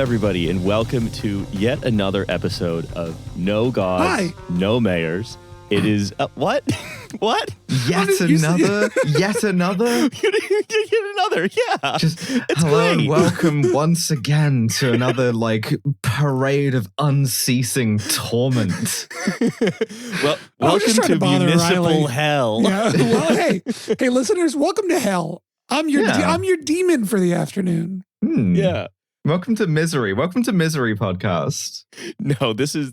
everybody, and welcome to yet another episode of No Gods, No Mayors. It is what? What? Yet another? Yet another? Yeah. Just it's hello great. and welcome once again to another parade of unceasing torment. Well, welcome to Municipal hell. Yeah. Well, hey, listeners, welcome to hell. I'm your demon for the afternoon. Yeah. Welcome to Misery. Welcome to Misery Podcast. No, this is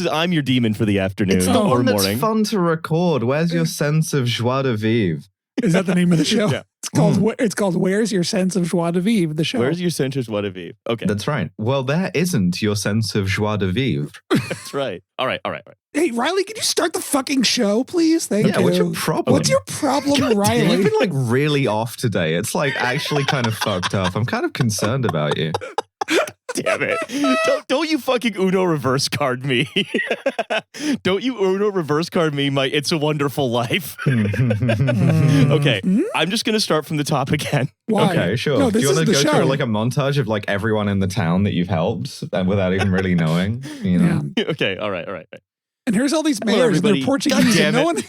I'm your demon for the afternoon It's the or one that's morning. fun to record. Where's your sense of joie de vivre? Is that the name of the show? Yeah. It's called Where's Your Sense of Joie de Vivre, the show. Where's your sense of joie de vivre? Okay. That's right. Well, there isn't your sense of joie de vivre. That's right. All right. Hey, Riley, can you start the fucking show, please? Thank you. What's your problem? What's your problem, Riley? You've been really off today. It's actually kind of fucked up. I'm kind of concerned about you. Damn it. Don't you fucking Uno reverse card me. Don't you Uno reverse card me my It's a Wonderful Life. Okay, I'm just going to start from the top again. Why? Okay, sure. No, Do you want to go show. through a montage of everyone in the town that you've helped and without even really knowing? You know? Yeah. Okay, all right. And here's all these Hello, mayors and everybody. they're Portuguese. God damn And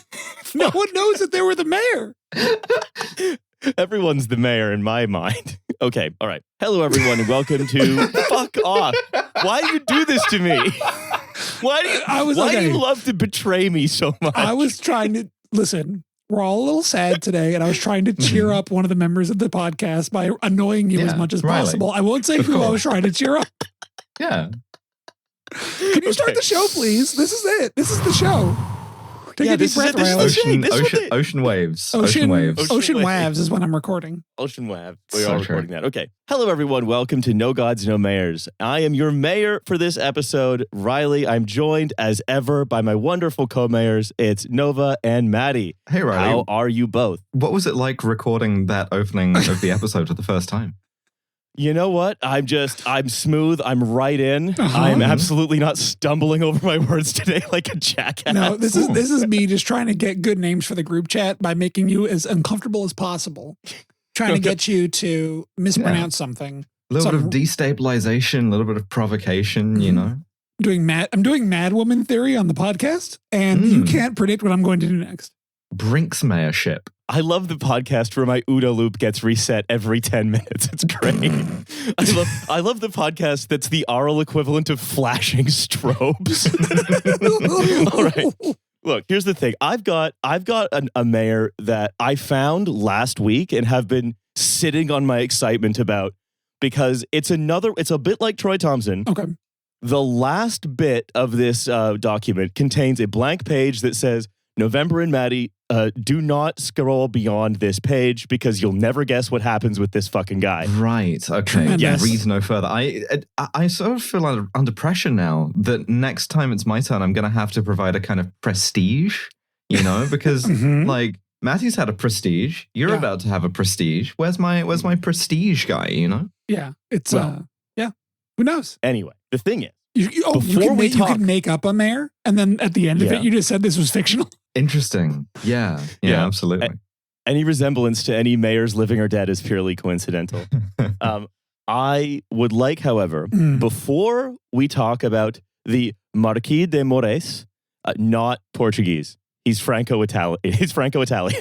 no one knows that they were the mayor. Everyone's the mayor in my mind. Okay, all right. Hello, everyone, and welcome to Fuck Off. Why do you do this to me? Why do you love to betray me so much? I was trying to listen. We're all a little sad today, and I was trying to cheer up one of the members of the podcast by annoying you as much as Riley. possible. I won't say who I was trying to cheer up. Yeah. Can you start the show, please? This is it. This is the show. Take a deep breath, Riley. Ocean waves. Ocean waves. waves is when I'm recording. Ocean Wav. We So are true. recording that. Okay. Hello, everyone. Welcome to No Gods, No Mayors. I am your mayor for this episode, Riley. I'm joined, as ever, by my wonderful co-mayors. It's Nova and Maddie. Hey, Riley. How are you both? What was it like recording that opening of the episode for the first time? You know what? I'm smooth. I'm right in. Uh-huh. I'm absolutely not stumbling over my words today like a jackass. No, this is me just trying to get good names for the group chat by making you as uncomfortable as possible. Trying to get you to mispronounce something. A little bit of destabilization, a little bit of provocation, you know? I'm doing Mad Woman theory on the podcast, and you can't predict what I'm going to do next. Brinks mayorship. I love the podcast where my OODA loop gets reset every 10 minutes. It's great. I love the podcast that's the oral equivalent of flashing strobes. All right. Look, here's the thing. I've got a mayor that I found last week and have been sitting on my excitement about because it's a bit like Troy Thompson. Okay. The last bit of this document contains a blank page that says, November and Maddie, do not scroll beyond this page because you'll never guess what happens with this fucking guy. Right. Okay. Yes. Read no further. I sort of feel under pressure now that next time it's my turn, I'm going to have to provide a kind of prestige, you know, because Matthew's had a prestige. You're about to have a prestige. Where's my prestige guy, you know? Yeah. It's, who knows? Anyway, the thing is, You could make up a mayor, and then at the end of it, you just said this was fictional. Interesting. Yeah, absolutely. Any resemblance to any mayors living or dead is purely coincidental. I would like, however, before we talk about the Marquis de Morès, not Portuguese. He's Franco-Italian.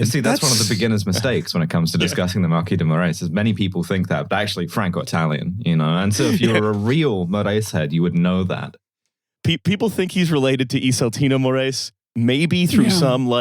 See, that's one of the beginner's mistakes when it comes to discussing the Marquis de Morès, is many people think that, but actually Franco-Italian, you know? And so if you were a real Morès head, you would know that. People think he's related to Isaltino Morès, maybe through some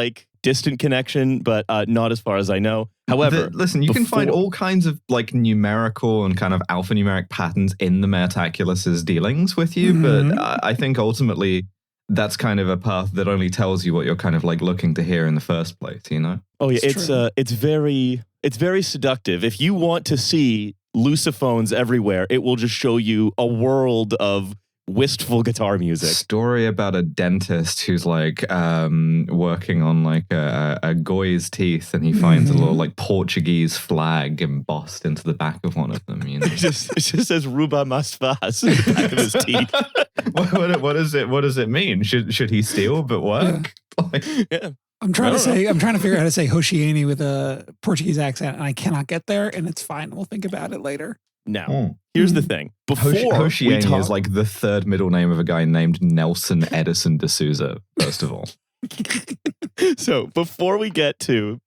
distant connection, but not as far as I know. However, listen, you can find all kinds of numerical and kind of alphanumeric patterns in the Metaculus's dealings with you, but I think ultimately that's kind of a path that only tells you what you're kind of looking to hear in the first place, you know? Oh yeah, it's very seductive. If you want to see Luciphones everywhere, it will just show you a world of wistful guitar music. Story about a dentist who's working on a goy's teeth, and he finds a little Portuguese flag embossed into the back of one of them. You know, it just says "Ruba mas faz" in the back of his teeth. What does it mean? Should he steal but work? Yeah. I'm trying to figure out how to say Hoshiani with a Portuguese accent, and I cannot get there, and it's fine. We'll think about it later. Now, here's the thing. Before Hoshiang is like the third middle name of a guy named Nelson Edison D'Souza, first of all. So before we get to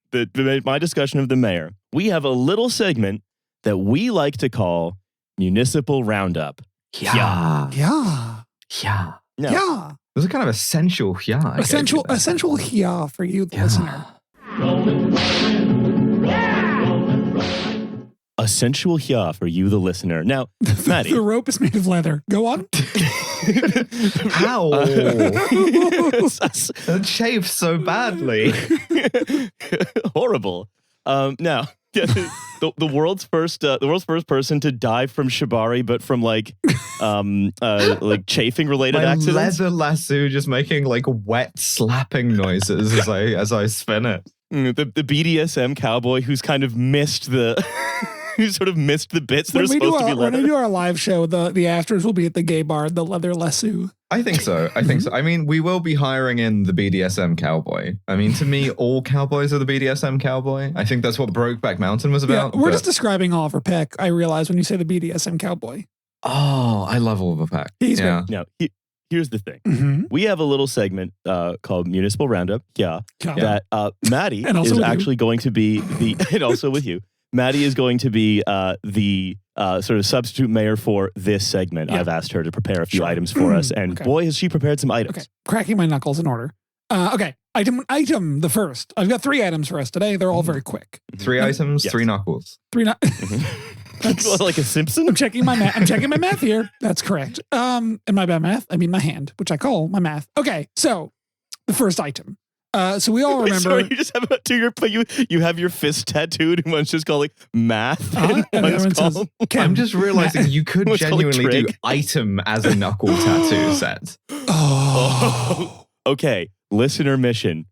my discussion of the mayor, we have a little segment that we like to call Municipal Roundup. Yeah. Yeah. Yeah. Now, Yeah. There's a kind of essential yeah. Essential yeah for you, the listener. a sensual hya for you, the listener. Now, Maddie. The rope is made of leather. Go on. How? That chafes so badly. Horrible. Now, the world's first person to die from shibari, but from like chafing related accidents. Leather lasso just making like wet slapping noises as I spin it. The BDSM cowboy who's kind of missed the who sort of missed the bits that are supposed to be leather. When we do our live show, the afters will be at the gay bar, the leather lasso. I think so. I mean, we will be hiring in the BDSM cowboy. I mean, to me, all cowboys are the BDSM cowboy. I think that's what Brokeback Mountain was about. Yeah, we're just describing Oliver Peck, I realize, when you say the BDSM cowboy. Oh, I love Oliver Peck. He's great. Now, here's the thing. We have a little segment called Municipal Roundup. That Maddie is actually going to be and also with you. Maddie is going to be the sort of substitute mayor for this segment. I've asked her to prepare a few items for us, and boy, has she prepared some items. Okay, cracking my knuckles in order. Okay, item the first. I've got 3 items for us today. They're all very quick. 3 items, yes. 3 knuckles. 3 That's like a Simpson. I'm checking my math here. That's correct. And by math, I mean my hand, which I call my math. Okay, so the first item. So we all remember. Sorry, you just have you have your fist tattooed, and one's just calling math. I'm just realizing you could genuinely do item as a knuckle tattoo set. Oh. Okay, listener mission.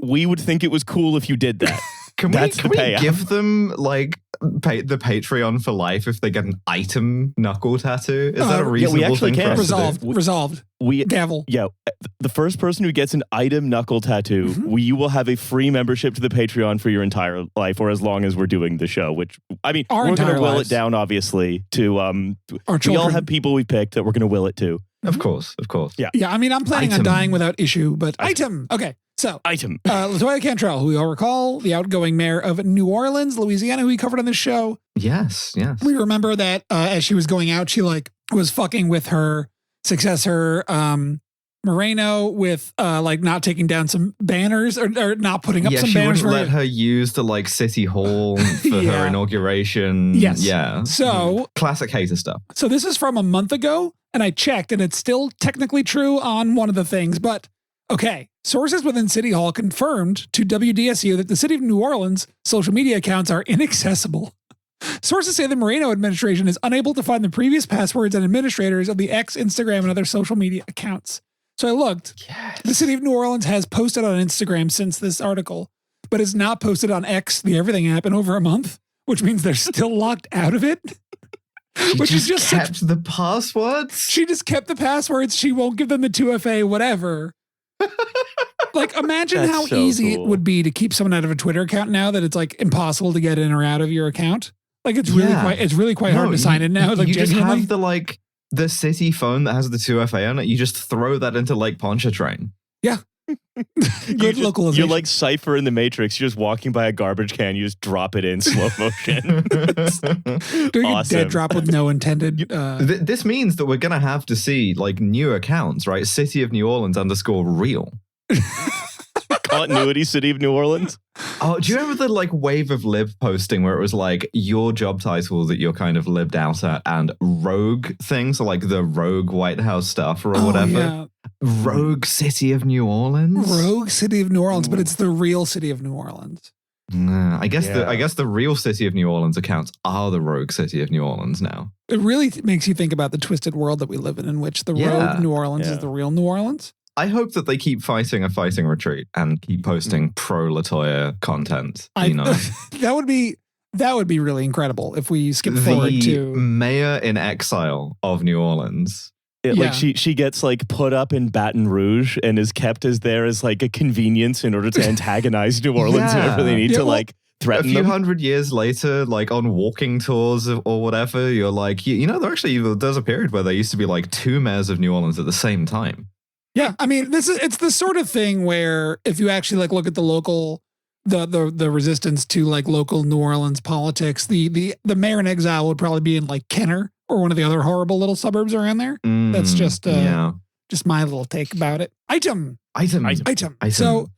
We would think it was cool if you did that. Can we give them like the Patreon for life if they get an item knuckle tattoo? Is that a reasonable thing for us to do? Resolved. Gavel. Yeah. The first person who gets an item knuckle tattoo, you will have a free membership to the Patreon for your entire life, or as long as we're doing the show. Which I mean, we're going to will it down, obviously. To we all have people we picked that we're going to will it to. Of course. Yeah. I mean, I'm planning on dying without issue, but item. Okay. So, Latoya Cantrell, who we all recall, the outgoing mayor of New Orleans, Louisiana, who we covered on this show. Yes. We remember that as she was going out, she was fucking with her successor, Moreno, with not taking down some banners or not putting up some banners. Yeah, she wouldn't let her use the City Hall for her inauguration. Yes. Yeah. So classic hater stuff. So this is from a month ago, and I checked, and it's still technically true on one of the things, but okay. Sources within City Hall confirmed to WDSU that the City of New Orleans social media accounts are inaccessible. Sources say the Moreno administration is unable to find the previous passwords and administrators of the X, Instagram, and other social media accounts. So I looked. Yes. The City of New Orleans has posted on Instagram since this article, but has not posted on X, the Everything app, in over a month, which means they're still locked out of it. She just kept the passwords? She just kept the passwords. She won't give them the 2FA, whatever. Imagine how easy it would be to keep someone out of a Twitter account now that it's impossible to get in or out of your account. It's really quite hard to sign in now. You just have the city phone that has the 2FA on it. You just throw that into Lake Pontchartrain. Yeah. Good localization. You're like Cypher in the Matrix. You're just walking by a garbage can. You just drop it in slow motion. Doing awesome. A dead drop with no intended. This means that we're going to have to see new accounts, right? City of New Orleans _real. Continuity City of New Orleans. Oh, do you remember the wave of lib posting where it was your job title that you're kind of libbed out at and rogue things, so the rogue White House stuff or whatever? Yeah. Rogue City of New Orleans? Rogue City of New Orleans, but it's the real City of New Orleans. I guess the real City of New Orleans accounts are the rogue City of New Orleans now. It really makes you think about the twisted world that we live in which the rogue New Orleans is the real New Orleans. I hope that they keep fighting a fighting retreat and keep posting pro Latoya content. That would be really incredible if we skip forward to mayor in exile of New Orleans. She gets put up in Baton Rouge and is kept as a convenience in order to antagonize New Orleans whenever they need to threaten a few them. 100 years later, like on walking tours or whatever, you're like, there's a period where there used to be like 2 mayors of New Orleans at the same time. Yeah, I mean, it's the sort of thing where if you actually like look at the local, the resistance to like local New Orleans politics, the mayor in exile would probably be in like Kenner or one of the other horrible little suburbs around there. That's just my little take about it. Item. So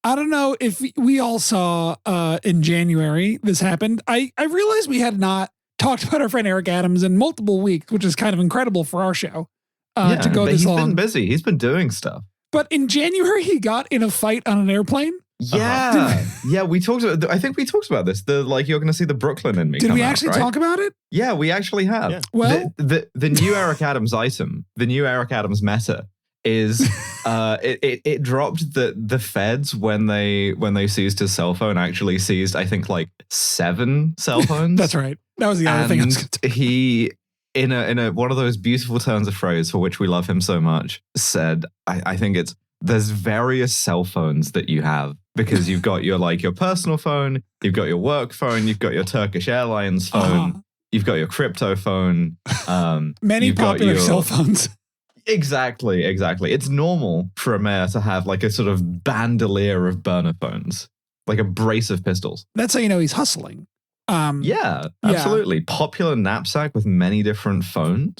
I don't know if we all saw in January this happened. I realized we had not talked about our friend Eric Adams in multiple weeks, which is kind of incredible for our show. To go this long. He's been busy. He's been doing stuff. But in January, he got in a fight on an airplane. Yeah. Yeah, we talked about, I think we talked about this. You're going to see the Brooklyn in me. Did we actually talk about it? Yeah, we actually have. Yeah. Well, the new Eric Adams item, the new Eric Adams meta is it dropped the feds when they seized his cell phone actually seized, I think, like 7 cell phones. That's right. That was the other thing I was he in a one of those beautiful turns of phrase for which we love him so much, said, I think it's, there's various cell phones that you have because you've got your personal phone, you've got your work phone, you've got your Turkish Airlines phone, you've got your crypto phone. Many popular cell phones. Exactly. It's normal for a mayor to have like a sort of bandolier of burner phones, like a brace of pistols. That's how you know he's hustling. Yeah, absolutely. Popular knapsack with many different phones.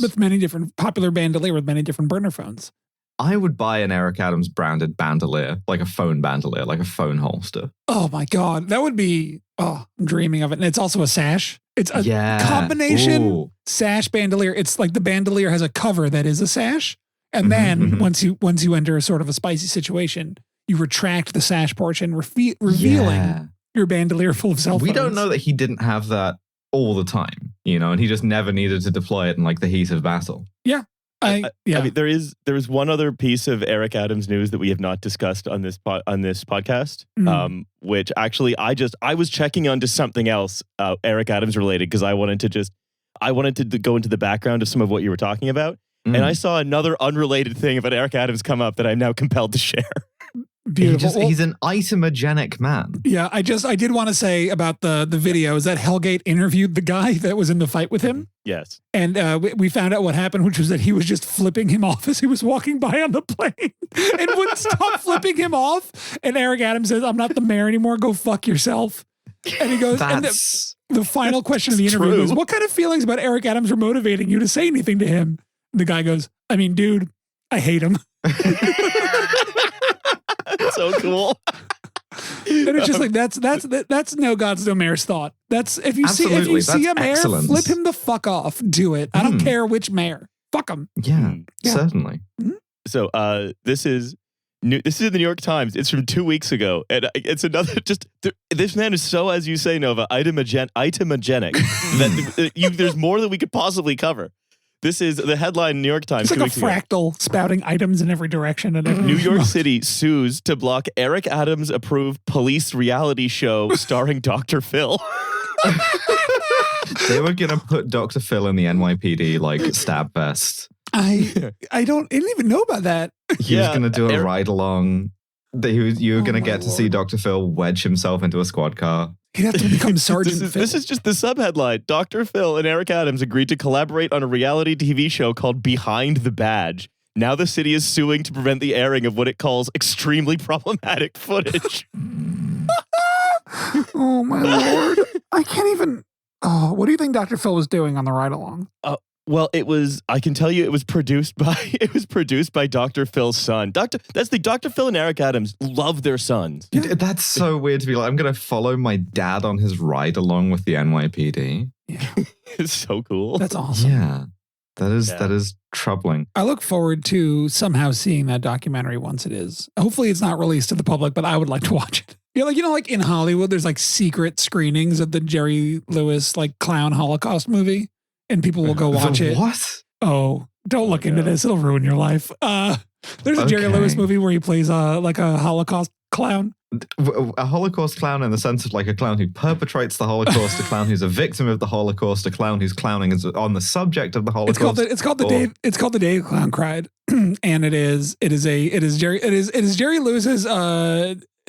Popular bandolier with many different burner phones. I would buy an Eric Adams branded bandolier, like a phone bandolier, like a phone holster. Oh my God. That would be, I'm dreaming of it. And it's also a sash. It's a combination sash bandolier. It's like the bandolier has a cover that is a sash. And then once you enter a sort of a spicy situation, you retract the sash portion, revealing your bandolier full of cell phones. We don't know that he didn't have that all the time, and he just never needed to deploy it in like the heat of battle. Yeah. I mean, there is one other piece of Eric Adams news that we have not discussed on this podcast, which actually I was checking onto something else Eric Adams related because I wanted to go into the background of some of what you were talking about, and I saw another unrelated thing about Eric Adams come up that I'm now compelled to share. Beautiful. He's an itemogenic man. Yeah, I did want to say about the video is that Hellgate interviewed the guy that was in the fight with him. Yes. And we found out what happened, which was that he was just flipping him off as he was walking by on the plane and wouldn't stop flipping him off. And Eric Adams says, "I'm not the mayor anymore. Go fuck yourself." And he goes, and the final question of the interview is, "What kind of feelings about Eric Adams were motivating you to say anything to him?" And the guy goes, "I mean, dude, I hate him." So cool. And it's just like that's no God's no mayor's thought. That's if you see a mayor, flip him the fuck off. Do it. I don't care which mayor. Fuck him. Yeah. Certainly. So this is in the New York Times. It's from 2 weeks ago, and it's another. This man is so, as you say, Nova, itemogenic that there's more than we could possibly cover. This is the headline in New York Times. It's like a fractal spouting items in every direction. And New York City sues to block Eric Adams approved police reality show starring Dr. Phil. They were going to put Dr. Phil in the NYPD like stab vest. I didn't even know about that. He was going to do a ride along. You were going to get to see Dr. Phil wedge himself into a squad car. He'd have to become Sergeant Phil. This is just the subheadline. Dr. Phil and Eric Adams agreed to collaborate on a reality TV show called Behind the Badge. Now the city is suing to prevent the airing of what it calls extremely problematic footage. Oh, my Lord. I can't even... Oh, what do you think Dr. Phil was doing on the ride along? Well, I can tell you it was produced by Dr. Phil's son. Dr. Phil and Eric Adams love their sons. That's so weird to be like, I'm going to follow my dad on his ride along with the NYPD. Yeah. It's so cool. That's awesome. Yeah. That is troubling. I look forward to somehow seeing that documentary once it is. Hopefully it's not released to the public, but I would like to watch it. Yeah, like in Hollywood, there's like secret screenings of the Jerry Lewis like clown Holocaust movie. And people will go watch it. What? Oh, don't look into this. It'll ruin your life. There's a Jerry Lewis movie where he plays like a Holocaust clown. A Holocaust clown in the sense of like a clown who perpetrates the Holocaust, a clown who's a victim of the Holocaust, a clown who's clowning on the subject of the Holocaust. It's called the Day the Clown Cried, and it is Jerry Lewis's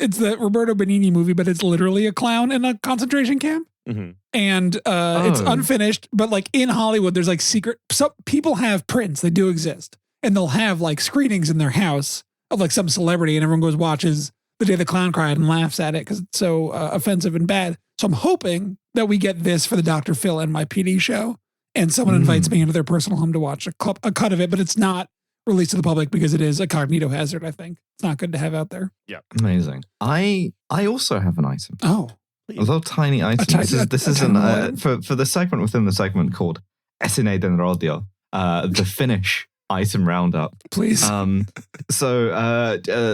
it's the Roberto Benigni movie, but it's literally a clown in a concentration camp. Mhm. And it's unfinished, but like in Hollywood, there's like secret. Some people have prints, they do exist, and they'll have like screenings in their house of like some celebrity, and everyone goes watches The Day the Clown Cried and laughs at it because it's so offensive and bad. So I'm hoping that we get this for the Dr. Phil and my PD show, and someone invites me into their personal home to watch a cut of it, but it's not released to the public because it is a cognito hazard. I think it's not good to have out there. Yeah, amazing. I also have an item. Oh. A little tiny item. This is for the segment within the segment called Esine den Radio, the Finnish item roundup. Please.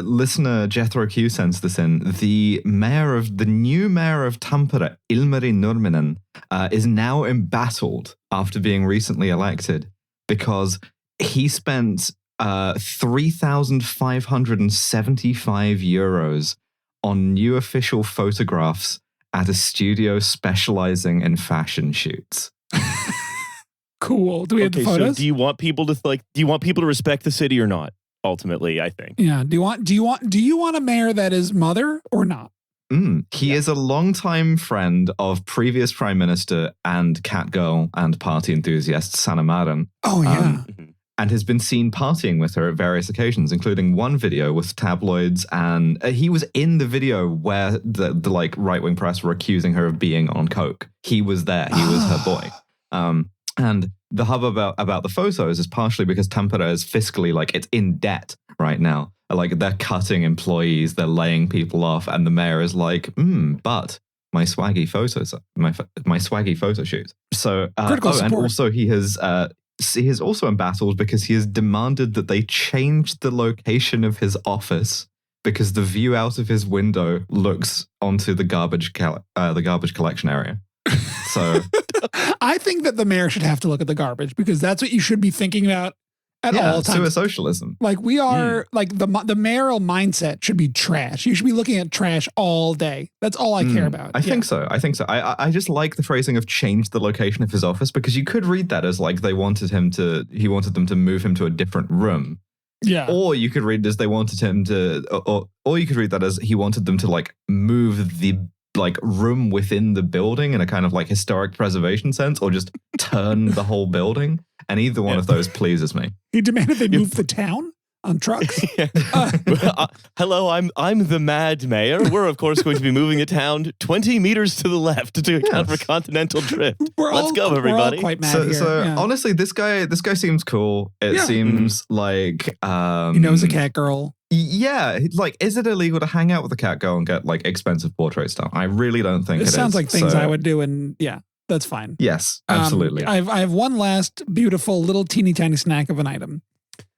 Listener Jethro Q sends this in. The new mayor of Tampere, Ilmari Nurminen, is now embattled after being recently elected because he spent 3,575 euros on new official photographs at a studio specializing in fashion shoots. Cool. Do we have the photos? So do you want people to respect the city or not? Ultimately, I think. Yeah. Do you want a mayor that is mother or not? He is a longtime friend of previous prime minister and cat girl and party enthusiast Sanna Marin. Oh yeah. And has been seen partying with her at various occasions, including one video with tabloids. And he was in the video where the like right-wing press were accusing her of being on coke. He was there. He was her boy. And the hubbub about the photos is partially because Tampere is fiscally like it's in debt right now. Like they're cutting employees, they're laying people off, and the mayor is like, but my swaggy photos, my swaggy photo shoot. So and also he has also embattled because he has demanded that they change the location of his office because the view out of his window looks onto the garbage collection area. So I think that the mayor should have to look at the garbage because that's what you should be thinking about at all times. Sewer socialism. Like we are like the mayoral mindset should be trash. You should be looking at trash all day. That's all I care about. I think so. I just like the phrasing of change the location of his office because you could read that as like he wanted them to move him to a different room. Yeah. Or you could read it as they wanted him to, or you could read that as he wanted them to like move the like room within the building in a kind of like historic preservation sense, or just turn the whole building. And either one of those pleases me. He demanded they move the town on trucks. Hello, I'm the Mad Mayor. We're of course going to be moving the town 20 meters to the left to account for continental drift. Let's go, everybody. We're all quite mad here. Honestly, this guy seems cool. It seems like he knows a cat girl. Yeah, like, is it illegal to hang out with a cat girl and get like expensive portrait stuff? I really don't think it is. It sounds like things I would do, and yeah, that's fine. Yes, absolutely. I have one last beautiful little teeny tiny snack of an item.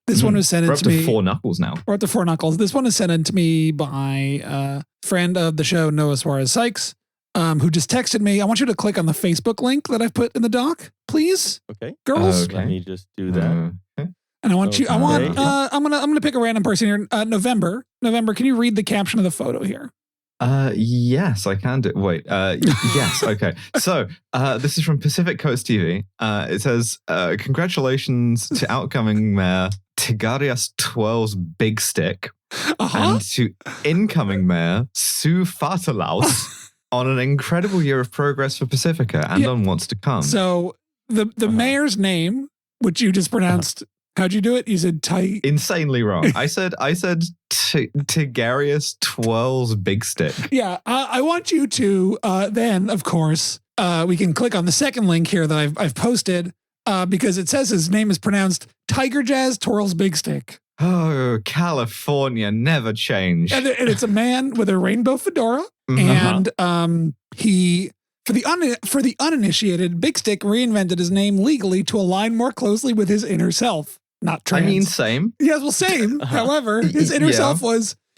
This one was sent in to me. We're up to 4 knuckles now. We're up to 4 knuckles. This one is sent in to me by a friend of the show, Noah Suarez Sykes, who just texted me. I want you to click on the Facebook link that I've put in the doc, please. Okay, girls. Let me just do that. And I want I'm gonna pick a random person here. November, can you read the caption of the photo here? Yes, I can do. Wait, yes, okay. So, this is from Pacific Coast TV. It says, congratulations to outgoing Mayor Tigarius Twirl's Big Stick and to incoming Mayor Sue Fatalaus on an incredible year of progress for Pacifica and on what's to come. So, the mayor's name, which you just pronounced... How'd you do it? You said insanely wrong. I said Tigarius Twirl's Big Stick. Yeah, I want you to then, of course, we can click on the second link here that I've posted because it says his name is pronounced Tiger Jazz Twirl's Big Stick. Oh, California never changed. And it's a man with a rainbow fedora, and he. For the uninitiated, Big Stick reinvented his name legally to align more closely with his inner self. Not trans. I mean, same. Yes, well, same. However, his inner self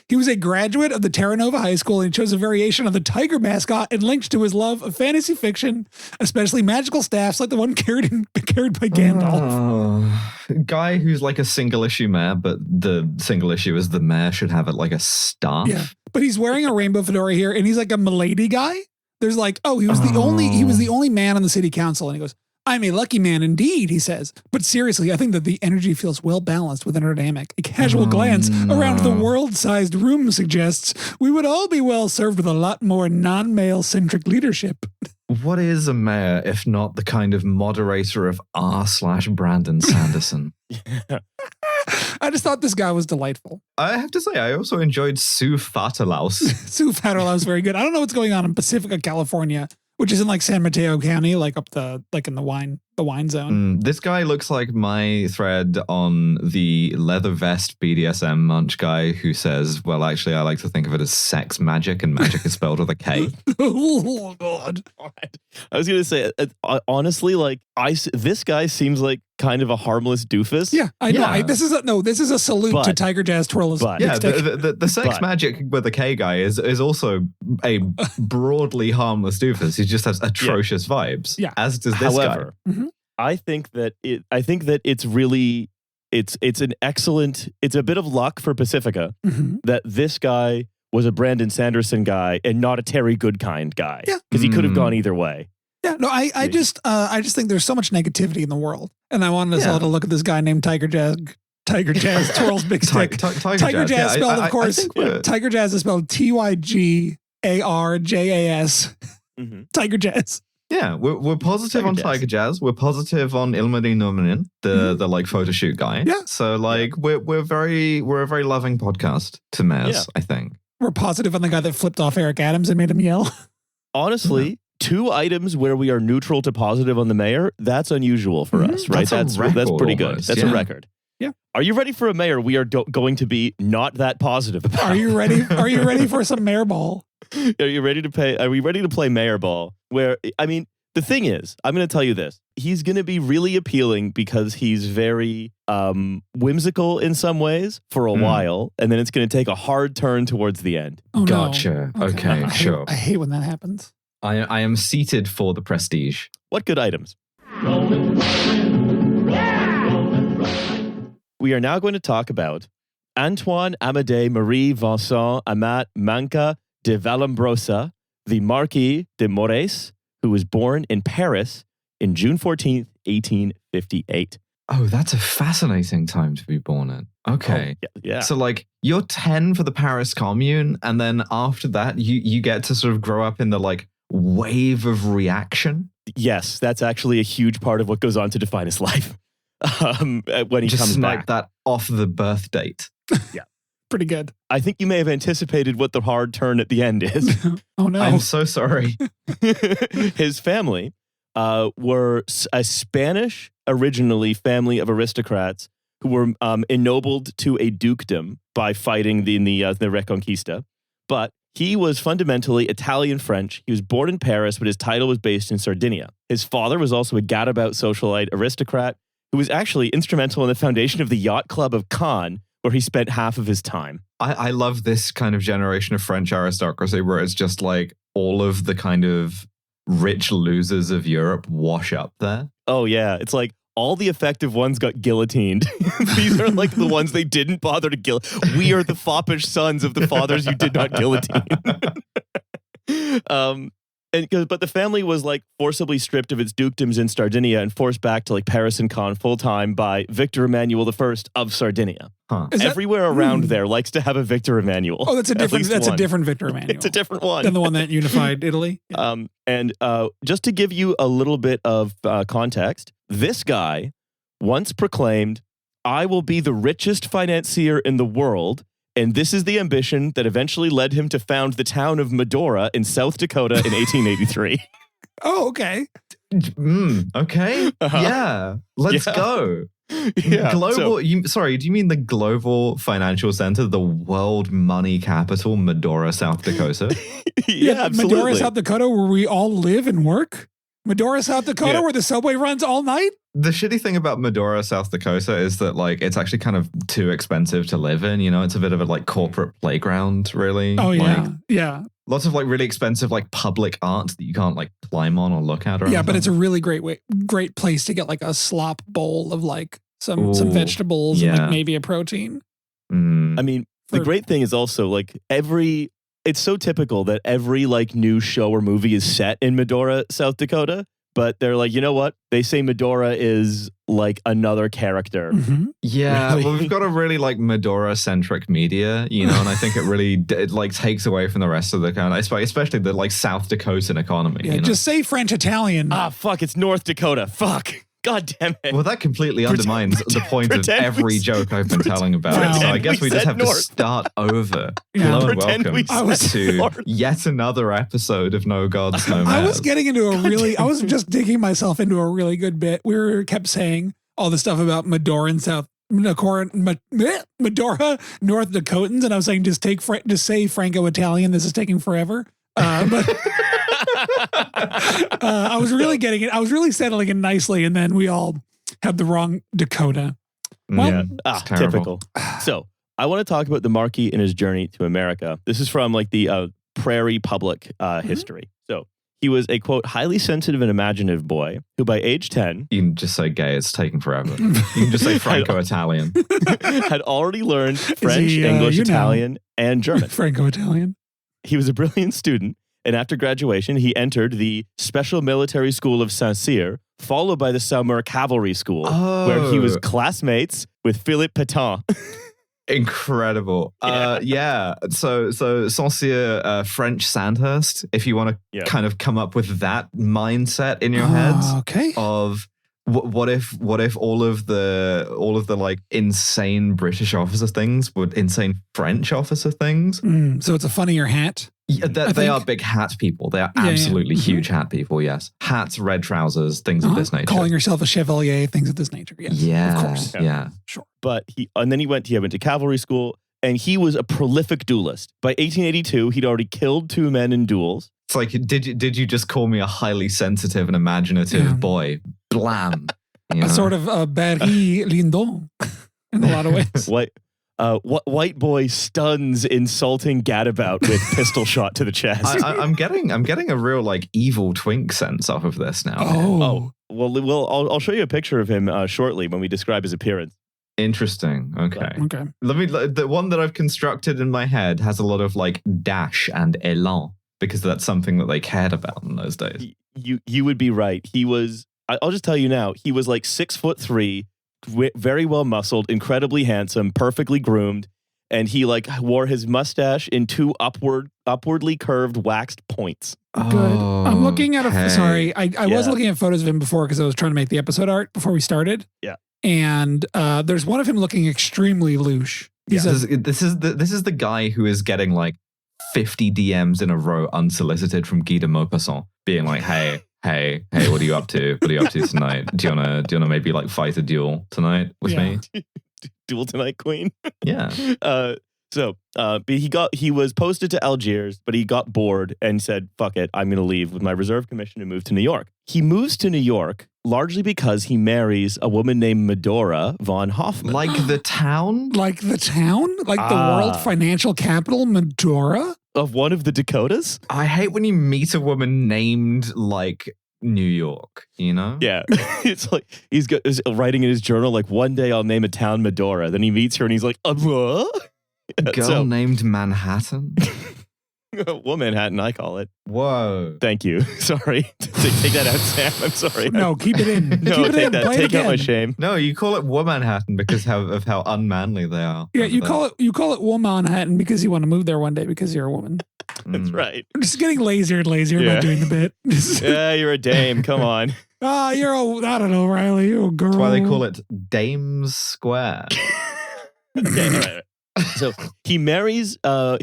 he was a graduate of the Terra Nova High School, and he chose a variation of the tiger mascot and linked to his love of fantasy fiction, especially magical staffs like the one carried by Gandalf. Guy who's like a single issue mayor, but the single issue is the mayor should have it like a staff. Yeah, but he's wearing a rainbow fedora here, and he's like a milady guy. There's like, he was the only man on the city council. And he goes, I'm a lucky man indeed, he says. But seriously, I think that the energy feels well balanced within our dynamic. A casual glance around the world-sized room suggests we would all be well served with a lot more non-male-centric leadership. What is a mayor if not the kind of moderator of r/Brandon Sanderson? I just thought this guy was delightful. I have to say, I also enjoyed Sue Fatalaus. Sue Fatalaus was very good. I don't know what's going on in Pacifica, California, which is in like San Mateo County, like up in the wine zone. This guy looks like my thread on the leather vest BDSM munch guy who says, well, actually, I like to think of it as sex magic, and magic is spelled with a K. Oh, God. I was going to say, honestly, like, this guy seems like kind of a harmless doofus. Yeah, I know. Yeah. This is a salute to Tiger Jazz Twirl's. Yeah, the sex magic with a K guy is also a broadly harmless doofus. He just has atrocious vibes. Yeah. As does this However, guy. I think that it's really it's a bit of luck for Pacifica that this guy was a Brandon Sanderson guy and not a Terry Goodkind guy. Yeah. Because he could have gone either way. Yeah, no, I just think there's so much negativity in the world, and I wanted us all to look at this guy named Tiger Jazz Twirl's big stick. Tiger Jazz spelled, of course. Tiger Jazz is spelled TYGARJAS. Tiger Jazz. Yeah, we're positive on Tiger Jazz. We're positive on Ilmari Nurmanin, the like photo shoot guy. Yeah. So like we're a very loving podcast to mayors, I think. We're positive on the guy that flipped off Eric Adams and made him yell. Honestly, 2 items where we are neutral to positive on the mayor, that's unusual for us, right? That's pretty good. Almost, that's a record. Yeah. Are you ready for a mayor we are going to be not that positive about? Are you ready? Are you ready for some mayor ball? Are we ready to play mayor ball? Where, I mean, the thing is, I'm going to tell you this. He's going to be really appealing because he's very whimsical in some ways for a while, and then it's going to take a hard turn towards the end. Oh, gotcha. No. Okay, sure. I hate when that happens. I am seated for the prestige. What good items? We are now going to talk about Antoine Amédée Marie Vincent Amat Manca de Vallombrosa, the Marquis de Morès, who was born in Paris in June 14th, 1858. Oh, that's a fascinating time to be born in. Okay. Oh, yeah. So like you're 10 for the Paris Commune, and then after that you get to sort of grow up in the like wave of reaction. Yes, that's actually a huge part of what goes on to define his life. When he just comes snipe back. that off the birth date. Yeah. Pretty good. I think you may have anticipated what the hard turn at the end is. Oh, no. I'm so sorry. His family were a Spanish, originally, family of aristocrats who were ennobled to a dukedom by fighting in the Reconquista. But he was fundamentally Italian-French. He was born in Paris, but his title was based in Sardinia. His father was also a gadabout socialite aristocrat who was actually instrumental in the foundation of the Yacht Club of Cannes, where he spent half of his time. I love this kind of generation of French aristocracy where it's just like all of the kind of rich losers of Europe wash up there. Oh, yeah. It's like all the effective ones got guillotined. These are like the ones they didn't bother to guillotine. We are the foppish sons of the fathers you did not guillotine. But the family was like forcibly stripped of its dukedoms in Sardinia and forced back to like Paris and Cannes full time by Victor Emmanuel I of Sardinia. Huh. Everywhere around there likes to have a Victor Emmanuel. Oh, that's a different Victor Emmanuel. It's a different one than the one that unified Italy. Yeah. And just to give you a little bit of context, this guy once proclaimed, "I will be the richest financier in the world." And this is the ambition that eventually led him to found the town of Madora in South Dakota in 1883. Oh, okay. Okay. Yeah. Let's go. Yeah. Global. Do you mean the global financial center, the world money capital, Madora, South Dakota? Yeah, absolutely. Madora, South Dakota, where we all live and work? Madora, South Dakota, where the subway runs all night? The shitty thing about Madora, South Dakota is that like it's actually kind of too expensive to live in. You know, it's a bit of a like corporate playground, really. Oh, yeah. Like, yeah. Lots of like really expensive like public art that you can't like climb on or look at. Or yeah, anything. but it's a really great place to get like a slop bowl of like some vegetables and like maybe a protein. I mean, the great thing is also like it's so typical that every like new show or movie is set in Madora, South Dakota, But they're like, you know what? They say Madora is like another character. Mm-hmm. Yeah, Really? well, we've got a really like Madora-centric media, you know, and I think it really like takes away from the rest of the kind of, especially the like South Dakotan economy. Yeah, you know? just say French Italian. Ah, fuck, it's North Dakota. Fuck. God damn it. Well, that completely undermines the point of pretend every joke I've been telling about it. So I guess we just have to start over. Yeah. Hello and Pretend we welcome said to North. yet another episode of No Gods, No I Mares. was getting into I was just digging myself into a really good bit. We kept saying all the stuff about Madora and Madora, North Dakotans, and I was saying just say Franco-Italian. This is taking forever. But I was really getting it. I was really settling in nicely, and then we all had the wrong Dakota. Well, Yeah, it's terrible. Typical. So I want to talk about the Marquis and his journey to America. This is from like the Prairie Public history. So he was a, quote, highly sensitive and imaginative boy who by age 10 You can just say gay, it's taking forever. You can just say Franco-Italian. had already learned French, he, English, Italian, and German. Franco-Italian. He was a brilliant student, and after graduation, he entered the Special Military School of Saint-Cyr, followed by the Saumur Cavalry School, where he was classmates with Philippe Pétain. Incredible. Yeah. So Saint-Cyr, French Sandhurst, if you want to kind of come up with that mindset in your heads Okay. of what if all of the like insane British officer things were insane French officer things? So it's a funnier hat. Yeah, they are big hat people. They are absolutely huge hat people. Yes, hats, red trousers, things of this nature. Calling yourself a chevalier, things of this nature. Yes, Yeah, of course. Yeah. Sure. But he went to cavalry school, and he was a prolific duelist. By 1882, he'd already killed 2 men in duels. It's like, did you just call me a highly sensitive and imaginative boy? Blam. You know? A sort of Barry Lindon in a lot of ways. White boy stuns insulting gadabout with pistol shot to the chest. I'm getting a real like evil twink sense off of this now. Oh. Well, I'll show you a picture of him shortly when we describe his appearance. Interesting. Okay. Okay. The one that I've constructed in my head has a lot of like dash and elan because that's something that they cared about in those days. You would be right. He was. I'll just tell you now. He was like 6'3", very well muscled, incredibly handsome, perfectly groomed, and he like wore his mustache in 2 upwardly curved waxed points. Good. I'm looking at sorry, I was looking at photos of him before because I was trying to make the episode art before we started. Yeah. And there's one of him looking extremely louche. This is the guy who is getting like 50 DMs in a row unsolicited from Guy de Maupassant, being like, hey, what are you up to? What are you up to tonight? Do you wanna maybe like fight a duel tonight with me? Duel tonight, Queen. Yeah. But he was posted to Algiers, but he got bored and said, fuck it, I'm going to leave with my reserve commission and move to New York. He moves to New York largely because he marries a woman named Madora von Hoffman. Like the town? Like the town? Like the world financial capital, Madora? Of one of the Dakotas? I hate when you meet a woman named like New York, you know? Yeah. It's like he's writing in his journal, like, one day I'll name a town Madora. Then he meets her and he's like, what? Girl named Manhattan? Well, Manhattan, I call it. Whoa. Thank you. Sorry. Take that out, Sam. I'm sorry. No, keep it in. No, keep it take in. that. Play Take it out my again. shame. No, you call it Manhattan because of how unmanly they are. Yeah, you call it Womanhattan because you want to move there one day because you're a woman. That's right. I'm just getting lazier and lazier about doing the bit. Yeah, you're a dame. Come on. I don't know, Riley. You're a girl. That's why they call it Dames Square. Okay, all right. So he marries South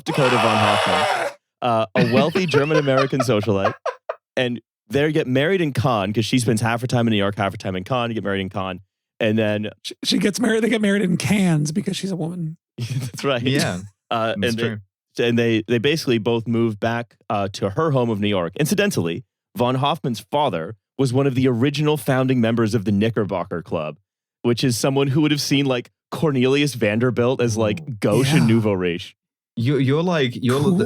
Dakota von Hoffman, a wealthy German-American socialite, and they get married in Cannes because she spends half her time in New York, half her time in Cannes. You get married in Cannes, and then she gets married. They get married in Cannes because she's a woman. That's right. Yeah, that's true. And they basically both moved back to her home of New York. Incidentally, von Hoffman's father was one of the original founding members of the Knickerbocker Club, which is someone who would have seen like Cornelius Vanderbilt as like gauche and nouveau riche. You're Cool.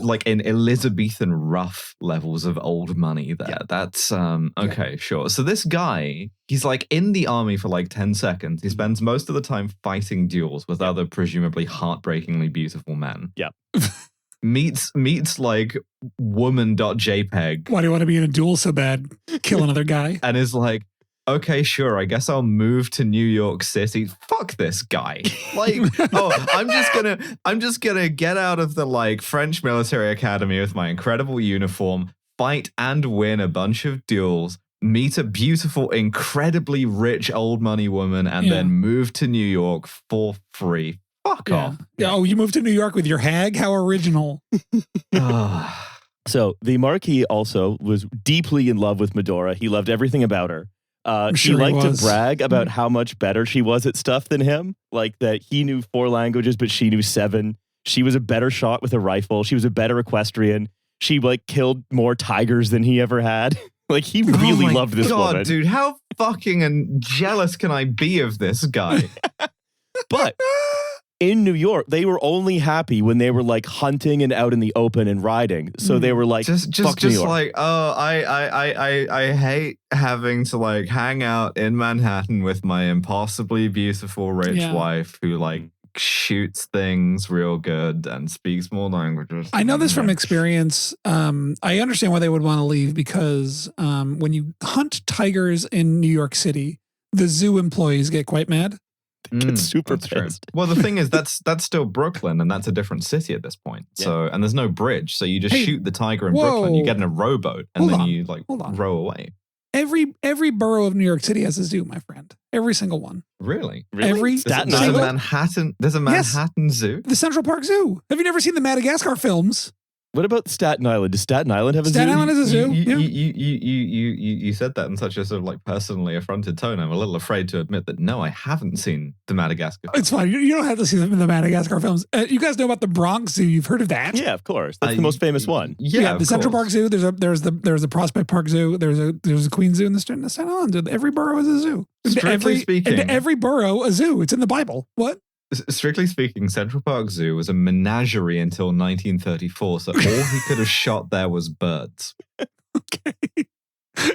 like in Elizabethan rough levels of old money there. Yeah. That's okay, sure. So this guy, he's like in the army for like 10 seconds. He spends most of the time fighting duels with other presumably heartbreakingly beautiful men. Yeah. meets like woman.jpg. Why do you want to be in a duel so bad? Kill another guy. And is like, okay, sure, I guess I'll move to New York City. Fuck this guy. Like, I'm just gonna get out of the like French military academy with my incredible uniform, fight and win a bunch of duels, meet a beautiful, incredibly rich old money woman, and then move to New York for free. Fuck off. Yeah. Oh, you moved to New York with your hag? How original. So the Marquis also was deeply in love with Madora. He loved everything about her. She liked to brag about how much better she was at stuff than him. Like that he knew 4 languages, but she knew 7. She was a better shot with a rifle. She was a better equestrian. She like killed more tigers than he ever had. Like he really loved this woman. Dude, how fucking jealous can I be of this guy? But in New York, they were only happy when they were like hunting and out in the open and riding. So they were like, just like, oh, I hate having to like hang out in Manhattan with my impossibly beautiful rich wife who like shoots things real good and speaks more languages. I know this from experience. I understand why they would want to leave because when you hunt tigers in New York City, the zoo employees get quite mad. Get super pissed. Well, the thing is, that's still Brooklyn, and that's a different city at this point. Yeah. So, and there's no bridge, so you just shoot the tiger in Brooklyn. You get in a rowboat, and then you like row away. Every borough of New York City has a zoo, my friend. Every single one. Really? Every Staten Island. Island. There's a Manhattan zoo. The Central Park Zoo. Have you never seen the Madagascar films? What about Staten Island? Does Staten Island have a zoo? Staten Island has a zoo. You said that in such a sort of like personally affronted tone. I'm a little afraid to admit that no, I haven't seen the Madagascar. It's fine. You don't have to see them in the Madagascar films. You guys know about the Bronx Zoo. You've heard of that? Yeah, of course. That's the most famous one. Yeah, the Central Park Zoo. There's the Prospect Park Zoo. There's a Queens Zoo in the Staten Island Zoo. Every borough is a zoo. Strictly speaking, every borough a zoo. It's in the Bible. What? Strictly speaking, Central Park Zoo was a menagerie until 1934, so all he could have shot there was birds. Okay.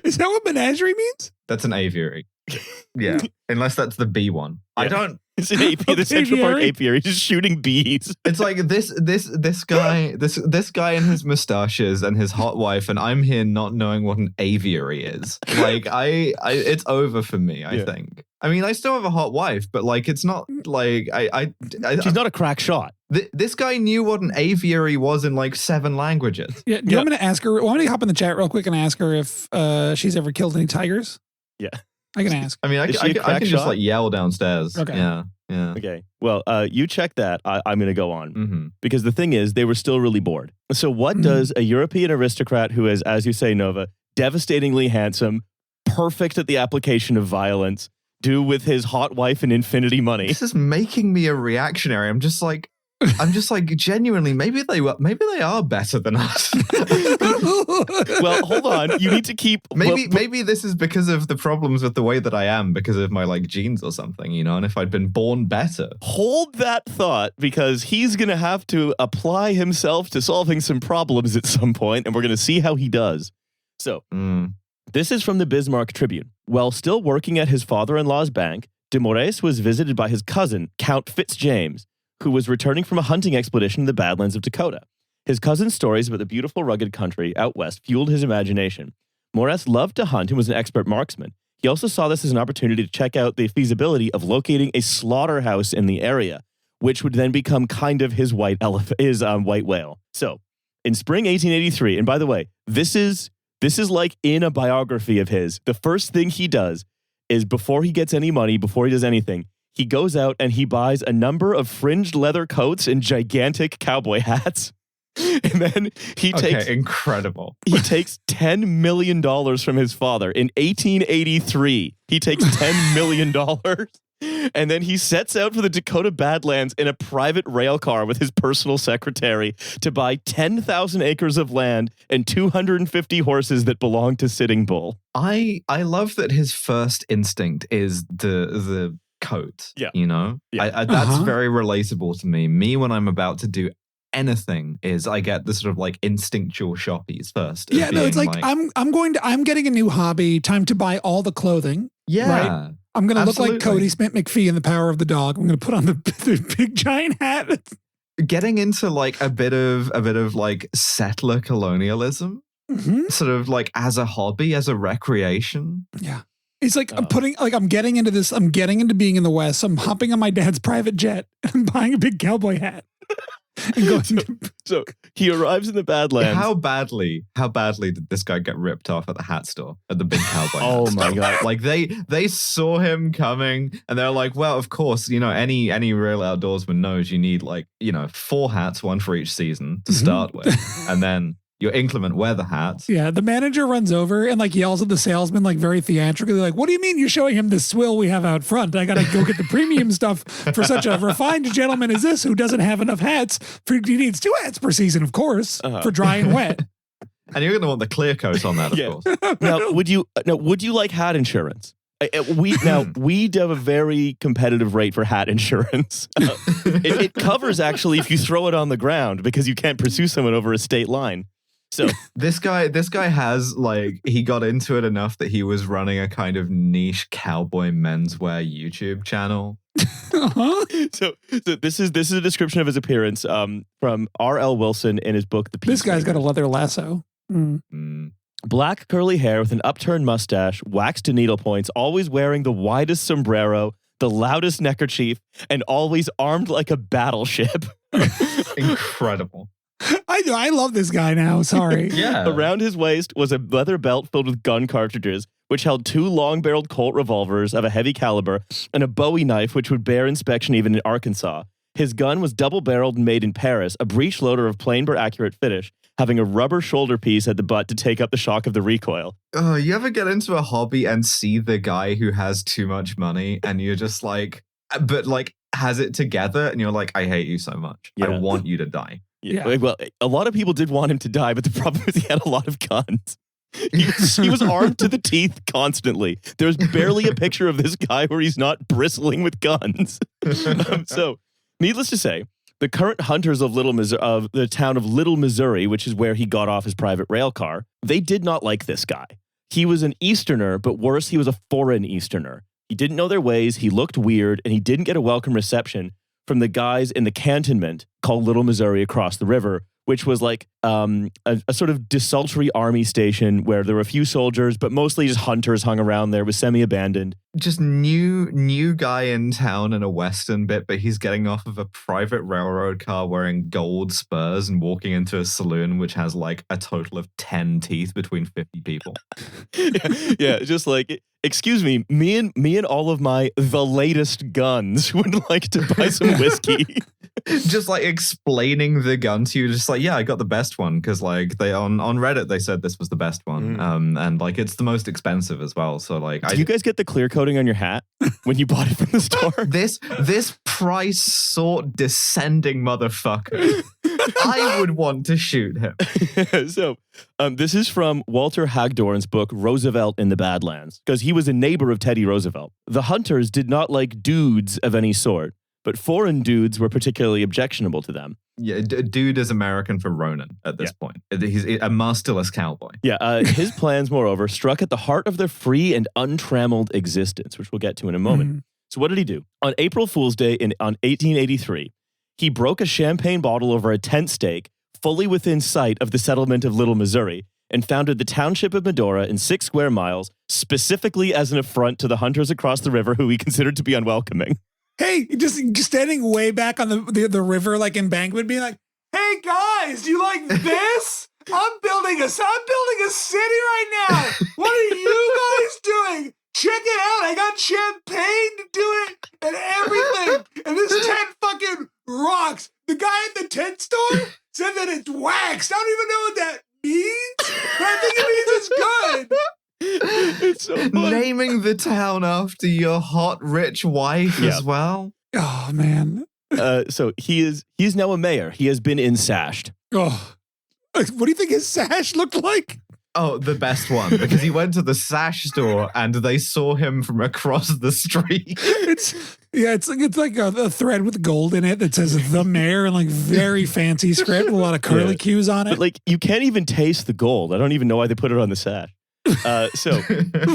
Is that what menagerie means? That's an aviary. Yeah. Unless that's the bee one. Yeah. I don't... It's an apiary, the Central Park apiary, just shooting bees. It's like this guy and his mustaches and his hot wife, and I'm here not knowing what an aviary is. Like it's over for me, I think. I mean, I still have a hot wife, but like it's not like she's not a crack shot. This guy knew what an aviary was in like 7 languages. Yeah. Do you want me to ask her? Want me to hop in the chat real quick and ask her if she's ever killed any tigers? Yeah. I can ask. I mean, I can just like yell downstairs. Okay. Yeah. Okay. Well, you check that. I'm going to go on because the thing is, they were still really bored. So, what does a European aristocrat who is, as you say, Nova, devastatingly handsome, perfect at the application of violence, do with his hot wife and infinity money? This is making me a reactionary. I'm just like genuinely, maybe they are better than us. Well, hold on. You need to keep... Maybe this is because of the problems with the way that I am, because of my like genes or something, you know, and if I'd been born better. Hold that thought, because he's going to have to apply himself to solving some problems at some point, and we're going to see how he does. So, this is from the Bismarck Tribune. While still working at his father-in-law's bank, de Morès was visited by his cousin, Count Fitzjames, who was returning from a hunting expedition in the Badlands of Dakota. His cousin's stories about the beautiful, rugged country out west fueled his imagination. Morès loved to hunt and was an expert marksman. He also saw this as an opportunity to check out the feasibility of locating a slaughterhouse in the area, which would then become kind of his white whale. So, in spring 1883, and by the way, this is like in a biography of his, the first thing he does is before he gets any money, before he does anything, he goes out and he buys a number of fringed leather coats and gigantic cowboy hats. And then he takes incredible. He takes $10 million from his father in 1883. He takes $10 million. And then he sets out for the Dakota Badlands in a private rail car with his personal secretary to buy 10,000 acres of land and 250 horses that belong to Sitting Bull. I love that his first instinct is the coat. Yeah. You know? Yeah. That's very relatable to me. Me, when I'm about to do anything, is I get the sort of like instinctual shoppies first. Yeah, no, it's like I'm getting a new hobby. Time to buy all the clothing. Yeah. Right? I'm going to look like Cody Smith McPhee in The Power of the Dog. I'm going to put on the big giant hat. getting into like a bit of like settler colonialism, sort of like as a hobby, as a recreation. Yeah. He's like, I'm getting into this. I'm getting into being in the West. I'm hopping on my dad's private jet and buying a big cowboy hat. And going so he arrives in the Badlands. How badly did this guy get ripped off at the hat store, at the big cowboy hat Oh store? my God. Like they saw him coming and they're like, well, of course, any real outdoorsman knows you need 4 hats, one for each season to start with. And then your inclement weather hats. Yeah, the manager runs over and like yells at the salesman like very theatrically, like, what do you mean you're showing him the swill we have out front? I gotta go get the premium stuff for such a refined gentleman as this who doesn't have enough hats. He needs 2 hats per season, of course, for dry and wet. And you're gonna want the clear coat on that, of course. Now, would you like hat insurance? We have a very competitive rate for hat insurance. It covers actually if you throw it on the ground because you can't pursue someone over a state line. So this guy has he got into it enough that he was running a kind of niche cowboy menswear YouTube channel. So this is a description of his appearance from R.L. Wilson in his book The Peace. This guy's got a leather lasso. Black curly hair with an upturned mustache, waxed to needle points, always wearing the widest sombrero, the loudest neckerchief, and always armed like a battleship. Incredible. I love this guy now. Sorry. Yeah. Around his waist was a leather belt filled with gun cartridges, which held 2 long-barreled Colt revolvers of a heavy caliber and a Bowie knife, which would bear inspection even in Arkansas. His gun was double-barreled and made in Paris, a breech loader of plain but accurate finish, having a rubber shoulder piece at the butt to take up the shock of the recoil. You ever get into a hobby and see the guy who has too much money and you're just has it together and you're like, I hate you so much. Yeah. I want you to die. Yeah. Well, a lot of people did want him to die, but the problem is he had a lot of guns. He was armed to the teeth constantly. There's barely a picture of this guy where he's not bristling with guns. So, needless to say, the current hunters of the town of Little, Missouri, which is where he got off his private rail car, they did not like this guy. He was an Easterner, but worse, he was a foreign Easterner. He didn't know their ways, he looked weird, and he didn't get a welcome reception from the guys in the cantonment called Little Missouri across the river, which was like a sort of desultory army station where there were a few soldiers, but mostly just hunters hung around there. It was semi-abandoned. Just new guy in town in a western bit, but he's getting off of a private railroad car wearing gold spurs and walking into a saloon which has like a total of 10 teeth between 50 people. Yeah, just like, excuse me and all of the latest guns would like to buy some whiskey. Just like explaining the gun to you, just like, yeah, I got the best one because like they on Reddit they said this was the best one, and like it's the most expensive as well. So like, did you guys get the clear coating on your hat when you bought it from the store? This price sort descending motherfucker. I would want to shoot him. So, this is from Walter Hagdorn's book Roosevelt in the Badlands, because he was a neighbor of Teddy Roosevelt. The hunters did not like dudes of any sort, but foreign dudes were particularly objectionable to them. Yeah, dude is American for Ronin at this point. He's a masterless cowboy. Yeah, his plans, moreover, struck at the heart of their free and untrammeled existence, which we'll get to in a moment. So what did he do? On April Fool's Day on 1883, he broke a champagne bottle over a tent stake fully within sight of the settlement of Little, Missouri, and founded the township of Madora in 6 square miles, specifically as an affront to the hunters across the river who he considered to be unwelcoming. Hey, just standing way back on the river, like embankment, being like, "Hey guys, do you like this? I'm building a city right now. What are you guys doing? Check it out. I got champagne to do it and everything. And this tent fucking rocks. The guy at the tent store said that it's waxed. I don't even know what that means, but I think it means it's good." It's so funny. Naming the town after your hot rich wife as well. Oh man. So he's now a mayor. He has been insashed. Oh, what do you think his sash looked like? Oh, the best one, because he went to the sash store and they saw him from across the street. It's like a thread with gold in it that says "the mayor" and like very fancy script with a lot of curly cues on it. But like you can't even taste the gold. I don't even know why they put it on the sash. So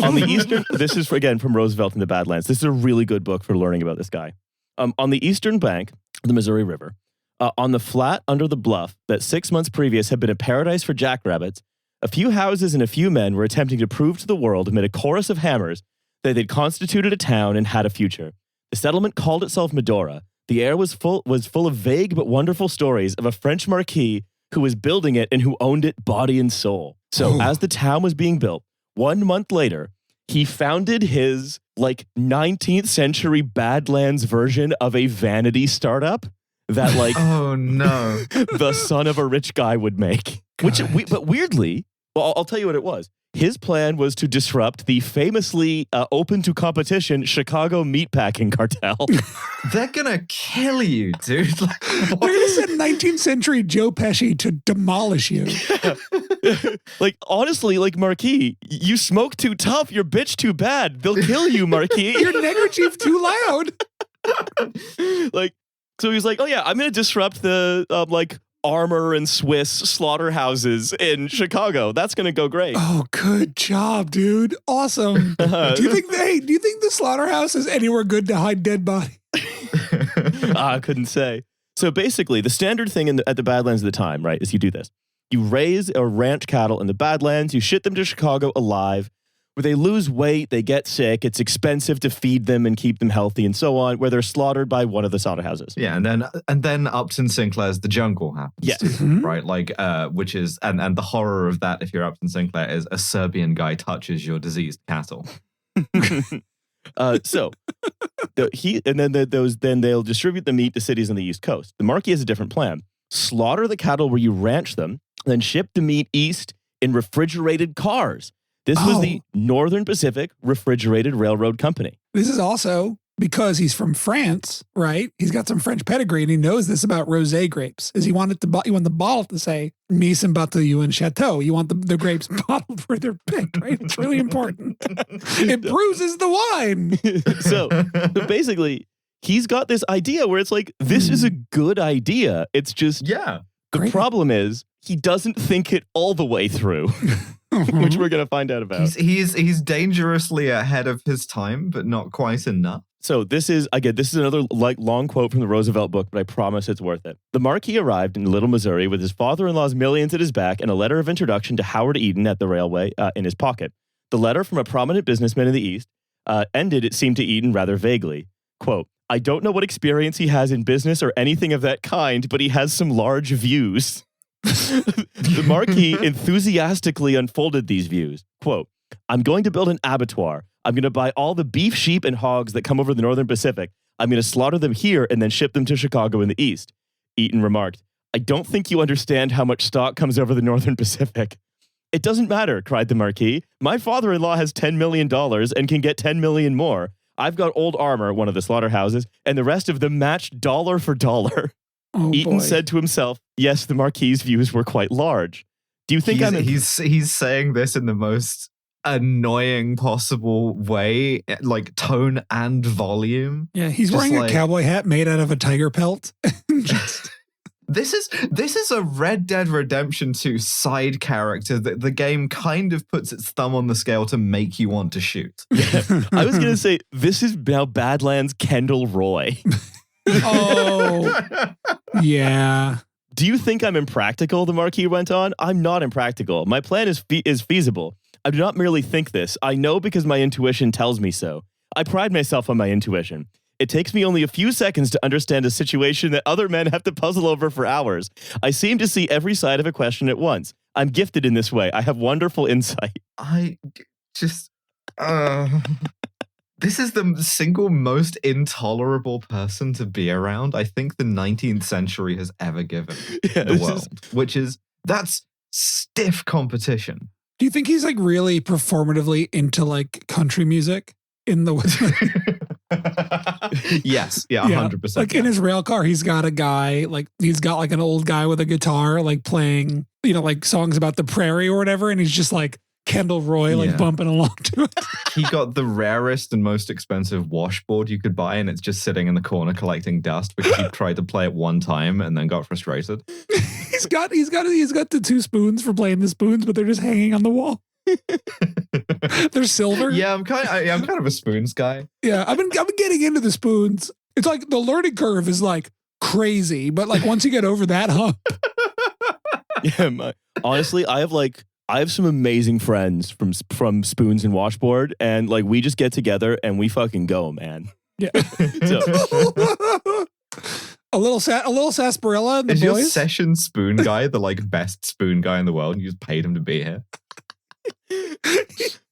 on the eastern, this is again from Roosevelt in the Badlands. This is a really good book for learning about this guy. On the eastern bank of the Missouri River, On the flat under the bluff that 6 months previous had been a paradise for jackrabbits, a few houses and a few men were attempting to prove to the world amid a chorus of hammers that they'd constituted a town and had a future. The settlement called itself Madora. The air was full of vague but wonderful stories of a French marquis who was building it and who owned it body and soul. So as the town was being built, 1 month later, he founded his 19th century Badlands version of a vanity startup that oh no, the son of a rich guy would make. But weirdly, well, I'll tell you what it was. His plan was to disrupt the famously open to competition Chicago meatpacking cartel. They're gonna kill you, dude. They're gonna send 19th century Joe Pesci to demolish you. Honestly, Marquis, you smoke too tough, you're bitch too bad. They'll kill you, Marquis. You're neckerchief too loud. So he's like, oh yeah, I'm gonna disrupt the armor and Swiss slaughterhouses in Chicago. That's gonna go great. Oh, good job, dude. Awesome. Do you think the slaughterhouse is anywhere good to hide dead body? I couldn't say. So basically, the standard thing at the Badlands at the time, right, is you do this. You raise or ranch cattle in the Badlands, you ship them to Chicago alive, where they lose weight, they get sick, it's expensive to feed them and keep them healthy and so on, where they're slaughtered by one of the slaughterhouses. Yeah, and then Upton Sinclair's The Jungle happens. Yes. Right? Which is and the horror of that, if you're Upton Sinclair, is a Serbian guy touches your diseased cattle. Then they'll distribute the meat to cities on the East Coast. The Marquis has a different plan. Slaughter the cattle where you ranch them, then ship the meat east in refrigerated cars. This was the Northern Pacific Refrigerated Railroad Company. This is also because he's from France, right? He's got some French pedigree and he knows this about rosé grapes. Is you want the bottle to say Mise and Bataillon and Chateau. You want the grapes bottled where they're picked, right? It's really important. It bruises the wine. So basically, he's got this idea where it's this is a good idea. It's just the problem is he doesn't think it all the way through. Which we're going to find out about. He's dangerously ahead of his time, but not quite enough. So this is another long quote from the Roosevelt book, but I promise it's worth it. The Marquis arrived in Little, Missouri with his father-in-law's millions at his back and a letter of introduction to Howard Eaton at the railway in his pocket. The letter from a prominent businessman in the East ended, it seemed to Eaton, rather vaguely. Quote, I don't know what experience he has in business or anything of that kind, but he has some large views. The Marquis enthusiastically unfolded these views. Quote, I'm going to build an abattoir. I'm going to buy all the beef, sheep, and hogs that come over the Northern Pacific. I'm going to slaughter them here and then ship them to Chicago in the East. Eaton remarked, I don't think you understand how much stock comes over the Northern Pacific. It doesn't matter, cried the Marquis. My father-in-law has $10 million and can get $10 million more. I've got Old Armor, one of the slaughterhouses, and the rest of them matched dollar for dollar. Oh, Eaton said to himself, yes, the Marquis's views were quite large. Do you think he's saying this in the most annoying possible way, tone and volume? Yeah, he's wearing a cowboy hat made out of a tiger pelt. This is a Red Dead Redemption 2 side character that the game kind of puts its thumb on the scale to make you want to shoot. Yeah. I was going to say, this is now Badlands Kendall Roy. Oh, yeah. Do you think I'm impractical? The Marquis went on. I'm not impractical. My plan is feasible. I do not merely think this. I know because my intuition tells me so. I pride myself on my intuition. It takes me only a few seconds to understand a situation that other men have to puzzle over for hours. I seem to see every side of a question at once. I'm gifted in this way. I have wonderful insight. This is the single most intolerable person to be around I think the 19th century has ever given the world, that's stiff competition. Do you think he's really performatively into country music in the Yes, yeah, 100%. In his rail car, he's got a guy, he's got an old guy with a guitar, playing, songs about the prairie or whatever, and he's just Kendall Roy, bumping along to it. He got the rarest and most expensive washboard you could buy, and it's just sitting in the corner collecting dust because he tried to play it one time and then got frustrated. He's got the 2 spoons for playing the spoons, but they're just hanging on the wall. They're silver. Yeah, I'm kind of a spoons guy. Yeah, I've been getting into the spoons. It's the learning curve is crazy. But like once you get over that hump, Yeah, honestly, I have some amazing friends from Spoons and Washboard, and like we just get together and we fucking go, man. yeah. So, a little sarsaparilla and the Is your boys. session spoon guy the like best spoon guy in the world? And you just paid him to be here.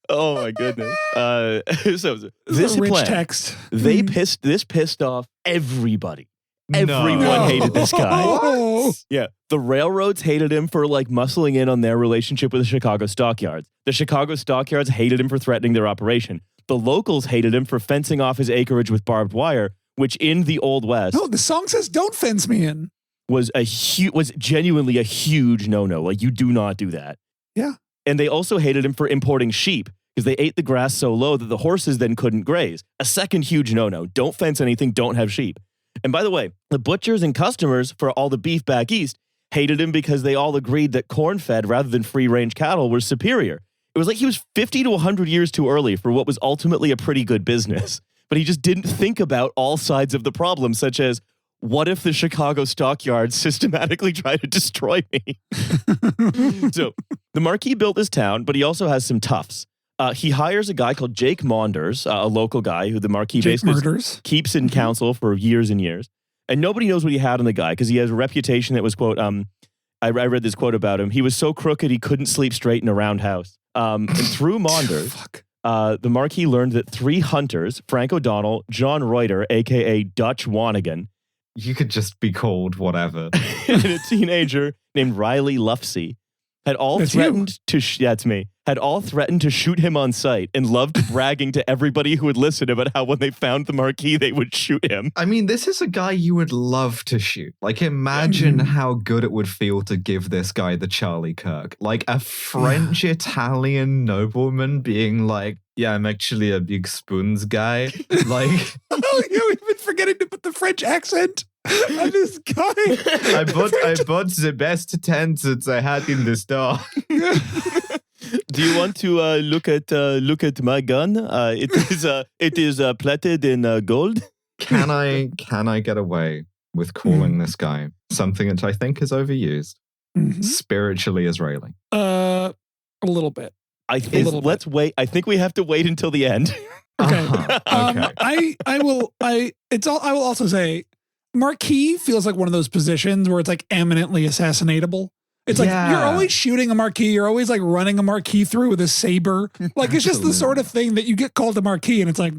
oh my goodness. So This this is a rich plan, text. they pissed off everybody. Everyone No. hated this guy. Oh. Yeah, the railroads hated him for like muscling in on their relationship with the Chicago stockyards. The Chicago stockyards hated him for threatening their operation. The locals hated him for fencing off his acreage with barbed wire, which in the Old West No, the song says "Don't fence me in." was genuinely a huge no-no. Like you do not do that. Yeah. And they also hated him for importing sheep because they ate the grass so low that the horses then couldn't graze. A second huge no-no. Don't fence anything, don't have sheep. And by the way, the butchers and customers for all the beef back east hated him because they all agreed that corn-fed rather than free-range cattle were superior. It was like he was 50 to 100 years too early for what was ultimately a pretty good business. But he just didn't think about all sides of the problem, such as, what if the Chicago stockyards systematically try to destroy me? So the Marquis built this town, but he also has some toughs. He hires a guy called Jake Maunders, a local guy who the Marquis Jake basically murders. keeps in council for years and years. And nobody knows what he had on the guy because he has a reputation that was, quote, I read this quote about him. He was so crooked he couldn't sleep straight in a roundhouse. And through Maunders, the Marquis learned that 3 hunters, Frank O'Donnell, John Reuter, a.k.a. Dutch Wanigan, You could just be called whatever. and a teenager named Riley Lufsey, had all That's threatened to that's me, had all threatened to shoot him on sight and loved bragging to everybody who would listen about how when they found the Marquis, they would shoot him. I mean, this is a guy you would love to shoot. Like, imagine how good it would feel to give this guy the Charlie Kirk. Like, a French-Italian nobleman being like, yeah, I'm actually a big spoons guy. Like, Oh, yeah, we've been forgetting to put the French accent on this guy. I bought the best tent that I had in the store. Do you want to look at my gun? It is plated in gold. Can I get away with calling this guy something that I think is overused? Spiritually Israeli. A little bit. I think let's wait. I think we have to wait until the end. Okay. Okay. I will also say Marquis feels like one of those positions where it's like eminently assassinatable. It's like Yeah. you're always shooting a Marquis, you're always like running a Marquis through with a saber. Like it's just the sort of thing that you get called a Marquis and it's like,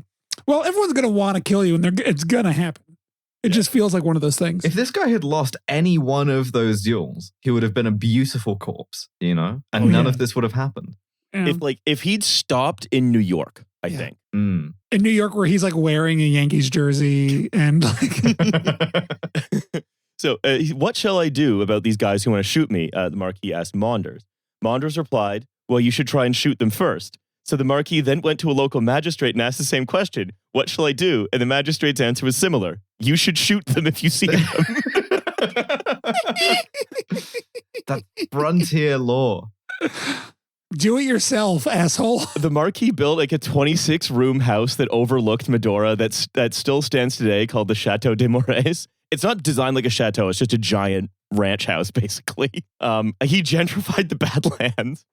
well, everyone's gonna want to kill you and it's gonna happen. It just feels like one of those things. If this guy had lost any one of those duels, he would have been a beautiful corpse, you know? And none of this would have happened. Yeah. If he'd stopped in New York, I think. Mm. In New York where he's like wearing a Yankees jersey and like So, what shall I do about these guys who want to shoot me? The Marquis asked Maunders. Maunders replied, well, you should try and shoot them first. So the Marquis then went to a local magistrate and asked the same question. What shall I do? And the magistrate's answer was similar. You should shoot them if you see them. That's frontier law. do it yourself, asshole. The Marquis built like a 26-room house that overlooked Madora that still stands today called the Chateau de Morès. It's not designed like a chateau. It's just a giant ranch house, basically. He gentrified the Badlands.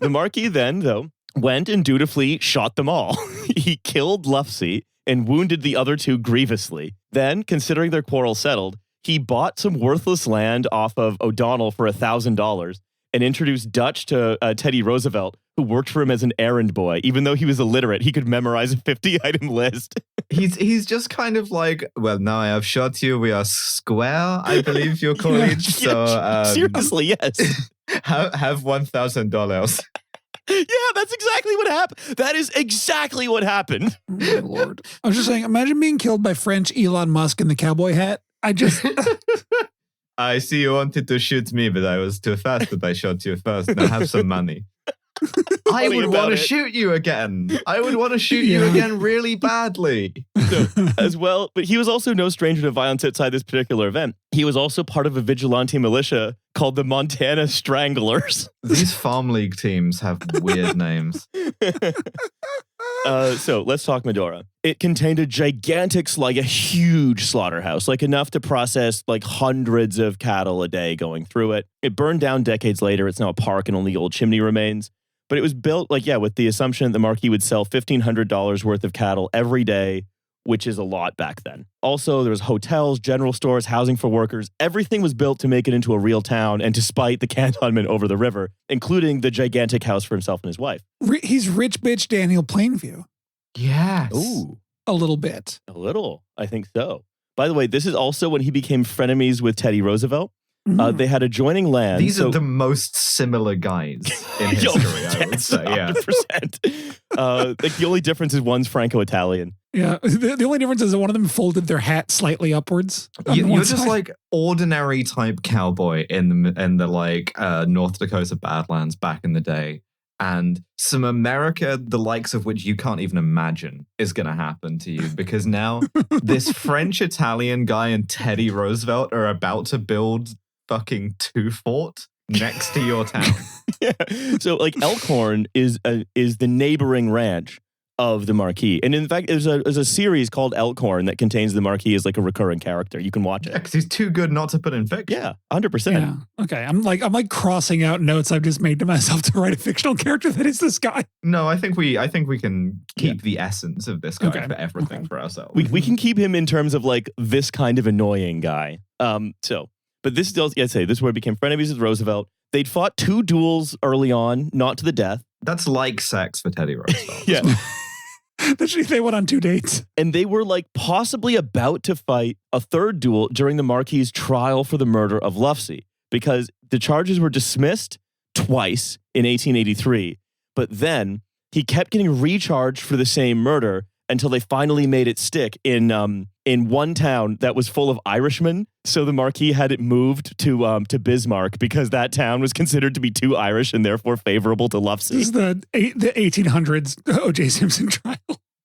The Marquis then, though, went and dutifully shot them all. He killed Lufsey and wounded the other 2 grievously. Then, considering their quarrel settled, he bought some worthless land off of O'Donnell for $1,000 and introduced Dutch to Teddy Roosevelt, who worked for him as an errand boy. Even though he was illiterate, he could memorize a 50-item list. He's just kind of like, well, now I have shot you. We are square, I believe you're calling. So seriously, yes. have $1,000. Yeah, that's exactly what happened. That is exactly what happened. Oh, my Lord. I was just saying, imagine being killed by French Elon Musk in the cowboy hat. I just I see you wanted to shoot me, but I was too fast that I shot you first. Now have some money. I would want to shoot you again. I would want to shoot you again really badly. So, as well, but he was also no stranger to violence outside this particular event. He was also part of a vigilante militia called the Montana Stranglers. These farm league teams have weird names. So let's talk Madora. It contained a gigantic, like a huge slaughterhouse, like enough to process like hundreds of cattle a day going through it. It burned down decades later. It's now a park and only old chimney remains. But it was built with the assumption that the Marquis would sell $1,500 worth of cattle every day, which is a lot back then. Also, there was hotels, general stores, housing for workers. Everything was built to make it into a real town and to spite the cantonment over the river, including the gigantic house for himself and his wife. He's rich bitch Daniel Plainview. Yes. Ooh. A little bit. A little. I think so. By the way, this is also when he became frenemies with Teddy Roosevelt. They had adjoining land. These are the most similar guys in history, I would say. Yeah. 100%. Like the only difference is one's Franco-Italian. Yeah. The only difference is that one of them folded their hat slightly upwards. You're just like ordinary type cowboy in the like North Dakota Badlands back in the day. And some America, the likes of which you can't even imagine, is going to happen to you because now this French-Italian guy and Teddy Roosevelt are about to build fucking two fort next to your town. Yeah. So like Elkhorn is the neighboring ranch of the Marquis. And in fact, there's a series called Elkhorn that contains the Marquis as like a recurring character. You can watch it. Because he's too good not to put in fiction. Yeah, 100%. Yeah. Okay. I'm like crossing out notes I've just made to myself to write a fictional character that is this guy. No, I think we can keep the essence of this guy for everything for ourselves. We can keep him in terms of like this kind of annoying guy. But this is, this is where he became frenemies with Roosevelt. They'd fought 2 duels early on, not to the death. That's like sex for Teddy Roosevelt. Yeah. They went on 2 dates. And they were like possibly about to fight a 3rd duel during the Marquis' trial for the murder of Lufsey because the charges were dismissed twice in 1883. But then he kept getting recharged for the same murder until they finally made it stick in one town that was full of Irishmen. So the Marquis had it moved to Bismarck because that town was considered to be too Irish and therefore favorable to Lufsey. This is the 1800s O.J. Simpson trial.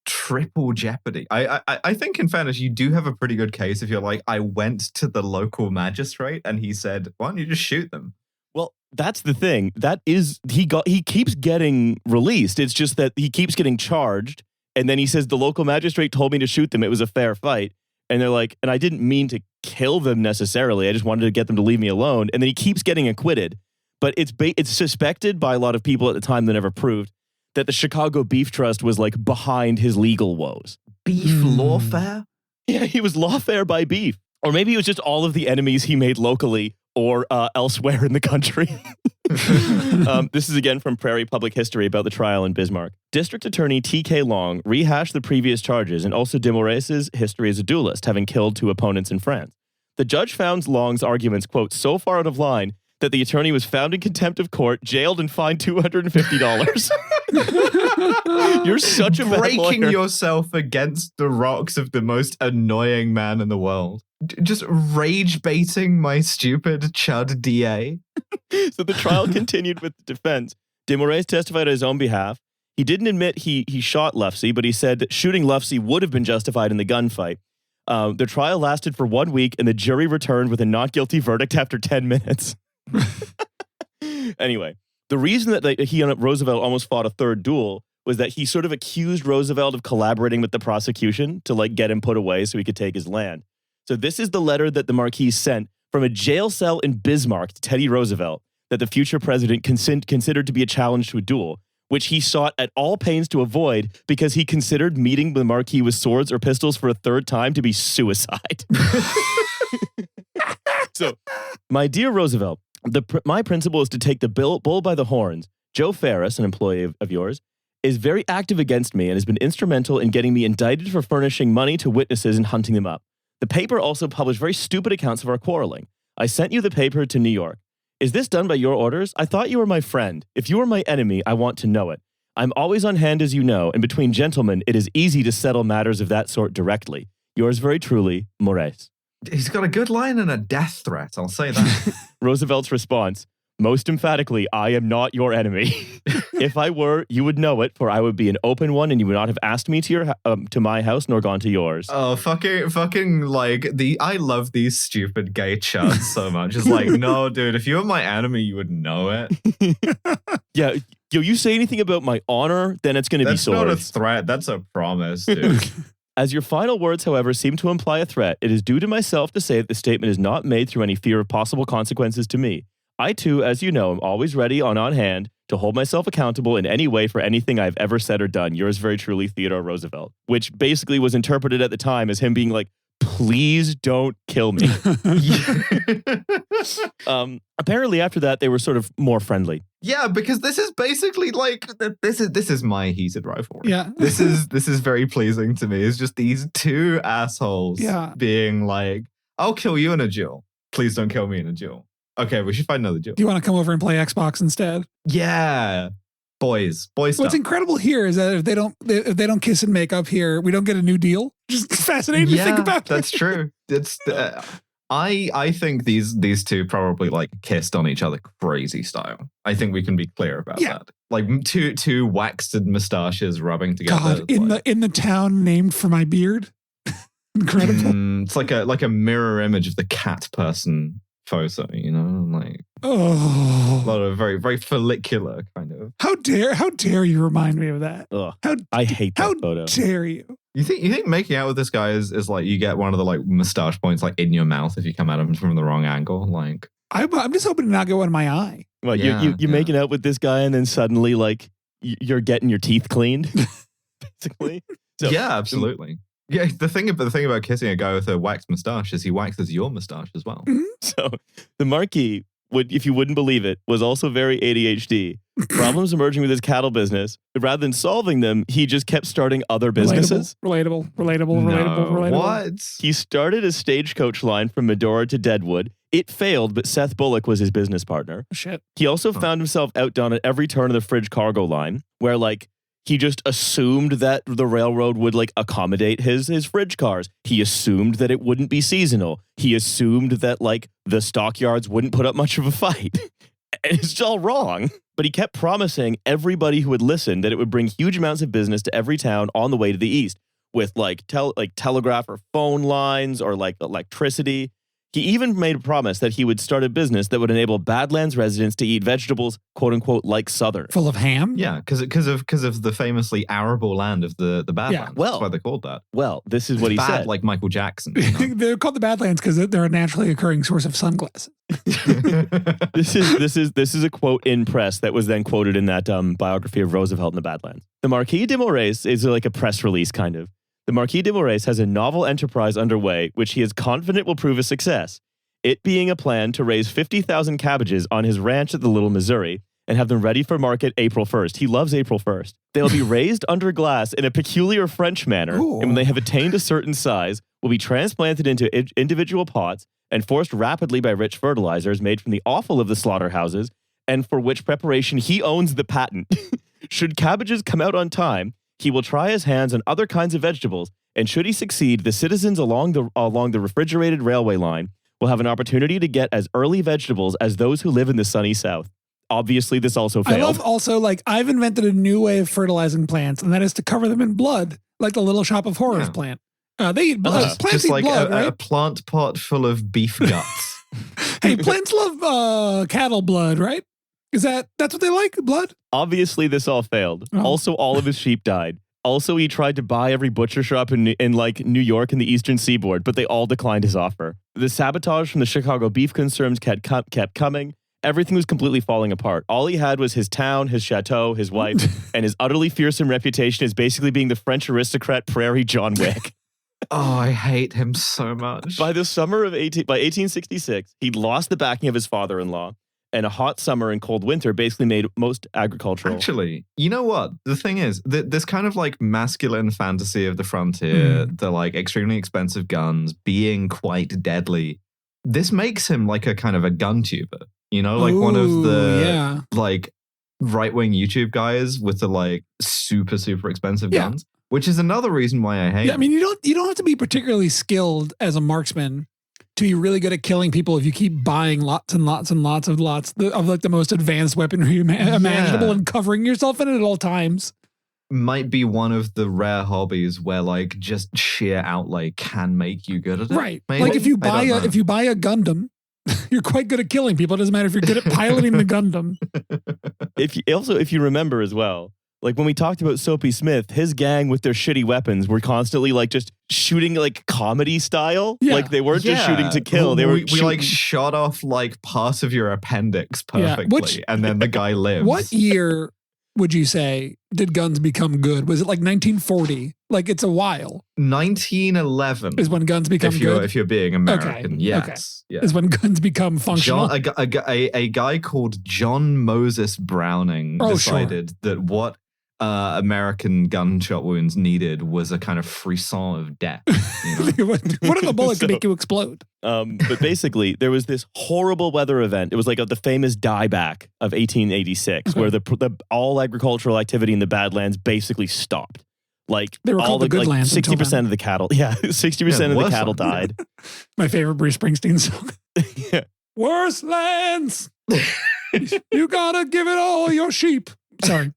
Triple jeopardy. I think in fairness, you do have a pretty good case if you're like, I went to the local magistrate and he said, why don't you just shoot them? Well, that's the thing. That is, he keeps getting released. It's just that he keeps getting charged. And then he says, the local magistrate told me to shoot them. It was a fair fight. And they're like, and I didn't mean to kill them necessarily. I just wanted to get them to leave me alone. And then he keeps getting acquitted. But it's suspected by a lot of people at the time that never proved that the Chicago Beef Trust was like behind his legal woes. Beef lawfare? Yeah, he was lawfare by beef. Or maybe it was just all of the enemies he made locally or elsewhere in the country. This is again from Prairie Public History about the trial in Bismarck. District Attorney T.K. Long rehashed the previous charges and also de Morès' history as a duelist, having killed 2 opponents in France. The judge found Long's arguments, quote, so far out of line that the attorney was found in contempt of court, jailed, and fined $250. You're such a bad breaking lawyer. yourself against the rocks of the most annoying man in the world. Just rage baiting my stupid chud DA. So the trial continued with the defense. De Morès testified on his own behalf. He didn't admit he shot Lufsey, but he said that shooting Lufsey would have been justified in the gunfight. The trial lasted for 1 week, and the jury returned with a not guilty verdict after 10 minutes. Anyway, the reason that he and Roosevelt almost fought a 3rd duel was that he sort of accused Roosevelt of collaborating with the prosecution to like get him put away so he could take his land. So this is the letter that the Marquis sent from a jail cell in Bismarck to Teddy Roosevelt that the future president considered to be a challenge to a duel, which he sought at all pains to avoid because he considered meeting the Marquis with swords or pistols for a 3rd time to be suicide. So, my dear Roosevelt, my principle is to take the bull by the horns. Joe Ferris, an employee of yours, is very active against me and has been instrumental in getting me indicted for furnishing money to witnesses and hunting them up. The paper also published very stupid accounts of our quarreling. I sent you the paper to New York. Is this done by your orders? I thought you were my friend. If you are my enemy, I want to know it. I'm always on hand, as you know, and between gentlemen, it is easy to settle matters of that sort directly. Yours very truly, Morès. He's got a good line and a death threat, I'll say that. Roosevelt's response, most emphatically, I am not your enemy. If I were, you would know it, for I would be an open one, and you would not have asked me to my house nor gone to yours. Oh, fucking like I love these stupid gay chuds so much. It's like, no, dude, if you were my enemy, you would know it. Yeah, yo, you say anything about my honor, then it's going to be That's not a swords. threat. That's a promise, dude. As your final words, however, seem to imply a threat, it is due to myself to say that the statement is not made through any fear of possible consequences to me. I, too, as you know, am always ready on hand to hold myself accountable in any way for anything I've ever said or done. Yours very truly, Theodore Roosevelt. Which basically was interpreted at the time as him being like, please don't kill me. Apparently, after that, they were sort of more friendly. Yeah, because this is basically like this is my heated rivalry. Yeah. This is very pleasing to me. It's just these two assholes being like, I'll kill you in a duel. Please don't kill me in a duel. Okay, we should find another duel. Do you want to come over and play Xbox instead? Yeah. Boys stuff. What's incredible here is that if they don't kiss and make up here, we don't get a new deal. Just fascinating to think about. That's true. It's I think these two probably like kissed on each other crazy style. I think we can be clear about that. Like two waxed mustaches rubbing together. God, in the town named for my beard. Incredible. It's like a mirror image of the cat person photo, you know, like a lot of very, very follicular kind of. How dare you remind me of that? Ugh, I hate that photo. How dare you? You think making out with this guy is like you get one of the like mustache points like in your mouth if you come at him from the wrong angle? Like I'm just hoping to not go in my eye. Well, you're making out with this guy and then suddenly like you're getting your teeth cleaned, basically. So, yeah, absolutely. Yeah, the thing about kissing a guy with a waxed mustache is he waxes your mustache as well. Mm-hmm. So the Marquis, if you wouldn't believe it, was also very ADHD. Problems emerging with his cattle business. Rather than solving them, he just kept starting other businesses. Relatable. What? He started a stagecoach line from Madora to Deadwood. It failed, but Seth Bullock was his business partner. Shit. He also found himself outdone at every turn of the fridge cargo line, where like he just assumed that the railroad would like accommodate his fridge cars. He assumed that it wouldn't be seasonal. He assumed that like the stockyards wouldn't put up much of a fight. And it's all wrong. But he kept promising everybody who would listen that it would bring huge amounts of business to every town on the way to the east with like telegraph or phone lines or like electricity. He even made a promise that he would start a business that would enable Badlands residents to eat vegetables, quote unquote, like Southern. Full of ham? Yeah, because of the famously arable land of the Badlands. Yeah, well, that's why they called that. Well, this is what he said. Like Michael Jackson. You know? They're called the Badlands because they're a naturally occurring source of sunglasses. This is a quote in press that was then quoted in that biography of Roosevelt in the Badlands. The Marquis de Morès is like a press release kind of. The Marquis de Morès has a novel enterprise underway, which he is confident will prove a success. It being a plan to raise 50,000 cabbages on his ranch at the Little Missouri and have them ready for market April 1st. He loves April 1st. They'll be raised under glass in a peculiar French manner, and when they have attained a certain size, will be transplanted into individual pots and forced rapidly by rich fertilizers made from the offal of the slaughterhouses, and for which preparation he owns the patent. Should cabbages come out on time, he will try his hands on other kinds of vegetables, and should he succeed, the citizens along the refrigerated railway line will have an opportunity to get as early vegetables as those who live in the sunny South. Obviously, this also failed. I love also, like, I've invented a new way of fertilizing plants, and that is to cover them in blood, like the Little Shop of Horrors plant. They eat blood. Plants just eat like blood, right? a plant pot full of beef guts. Hey, plants love cattle blood, right? That's what they like, blood? Obviously, this all failed. Oh. Also, all of his sheep died. Also, he tried to buy every butcher shop in like New York and the Eastern Seaboard, but they all declined his offer. The sabotage from the Chicago beef concerns kept coming. Everything was completely falling apart. All he had was his town, his chateau, his wife, and his utterly fearsome reputation as basically being the French aristocrat Prairie John Wick. Oh, I hate him so much. By the summer of 1866, he'd lost the backing of his father-in-law, and a hot summer and cold winter basically made most agricultural. Actually, you know what? The thing is, this kind of like masculine fantasy of the frontier, the like extremely expensive guns being quite deadly, this makes him like a kind of a gun tuber. You know, like one of the like right-wing YouTube guys with the like super, super expensive guns, which is another reason why I hate him. I mean, you don't have to be particularly skilled as a marksman to be really good at killing people if you keep buying lots and lots and lots of like the most advanced weaponry imaginable and covering yourself in it at all times. Might be one of the rare hobbies where like just sheer outlay can make you good at it. Right. Maybe? Like if you buy a Gundam, you're quite good at killing people. It doesn't matter if you're good at piloting the Gundam. if you remember as well, like when we talked about Soapy Smith, his gang with their shitty weapons were constantly like just shooting like comedy style. Yeah. Like they weren't just shooting to kill. They were we like shot off like part of your appendix perfectly, and then the guy lives. What year would you say did guns become good? Was it like 1940? Like it's a while. 1911 is when guns become good. If you're being American, yes. Yeah. Is when guns become functional. A guy called John Moses Browning decided that what American gunshot wounds needed was a kind of frisson of death. You know? What if a bullet could make you explode? But basically, there was this horrible weather event. It was like the famous dieback of 1886, where the all agricultural activity in the Badlands basically stopped. Like they were all called the good lands. 60% of the cattle. Yeah, 60% of the cattle died. My favorite Bruce Springsteen song. Yeah. Worse lands. You gotta give it all your sheep. Sorry.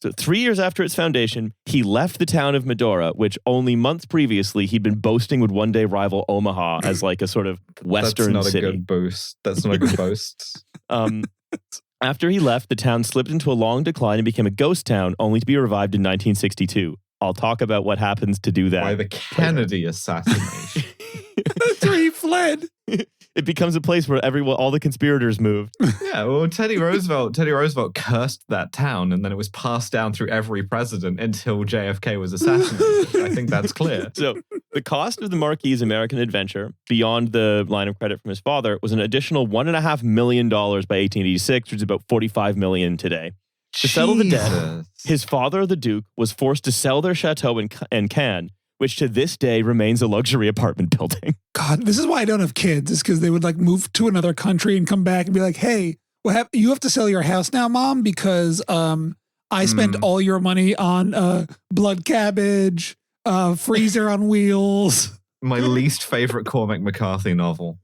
So 3 years after its foundation, he left the town of Madora, which only months previously he'd been boasting would one day rival Omaha as like a sort of western That's not city. a good boast. That's not a good boast. After he left, the town slipped into a long decline and became a ghost town, only to be revived in 1962. I'll talk about what happens to do that. By the Kennedy assassination. That's where he fled. It becomes a place where all the conspirators moved. Yeah, well, Teddy Roosevelt cursed that town, and then it was passed down through every president until JFK was assassinated. I think that's clear. So the cost of the Marquis' American adventure, beyond the line of credit from his father, was an additional $1.5 million by 1886, which is about $45 million today. To settle the debt, his father, the Duke, was forced to sell their chateau in Cannes, which to this day remains a luxury apartment building. God, this is why I don't have kids, is because they would like move to another country and come back and be like, hey, you have to sell your house now, Mom, because I spent all your money on blood cabbage, freezer on wheels. My least favorite Cormac McCarthy novel.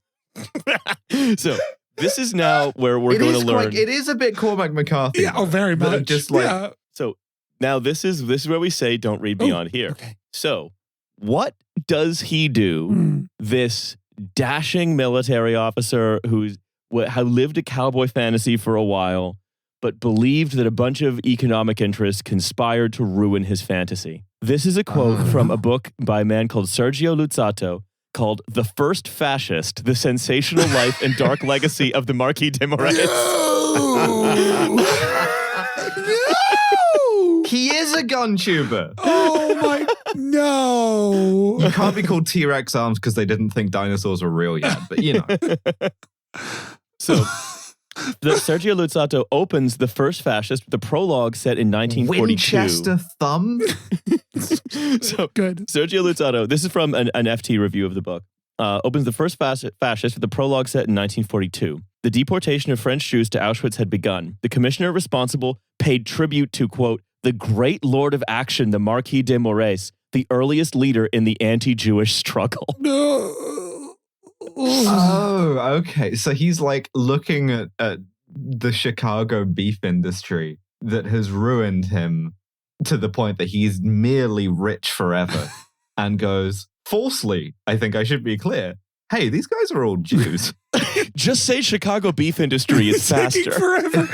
So this is now where we're going to learn. It is a bit Cormac McCarthy. Yeah, very much. Just like, So now this is where we say don't read beyond here. Okay. So what does he do, this dashing military officer who lived a cowboy fantasy for a while, but believed that a bunch of economic interests conspired to ruin his fantasy? This is a quote from a book by a man called Sergio Luzzatto called The First Fascist, The Sensational Life and Dark Legacy of the Marquis de Morès. He is a gun tuber. Oh my, no. You can't be called T-Rex arms because they didn't think dinosaurs were real yet, but you know. So Sergio Luzzatto opens The First Fascist with the prologue set in 1942. Winchester thumb? So good. Sergio Luzzatto, this is from an FT review of the book, opens The First Fascist with the prologue set in 1942. The deportation of French Jews to Auschwitz had begun. The commissioner responsible paid tribute to, quote, the great lord of action, the Marquis de Morès, the earliest leader in the anti-Jewish struggle. No. Oh, okay. So he's like looking at the Chicago beef industry that has ruined him to the point that he's merely rich forever and goes, falsely, I think I should be clear, hey, these guys are all Jews. Just say Chicago beef industry is faster. Forever.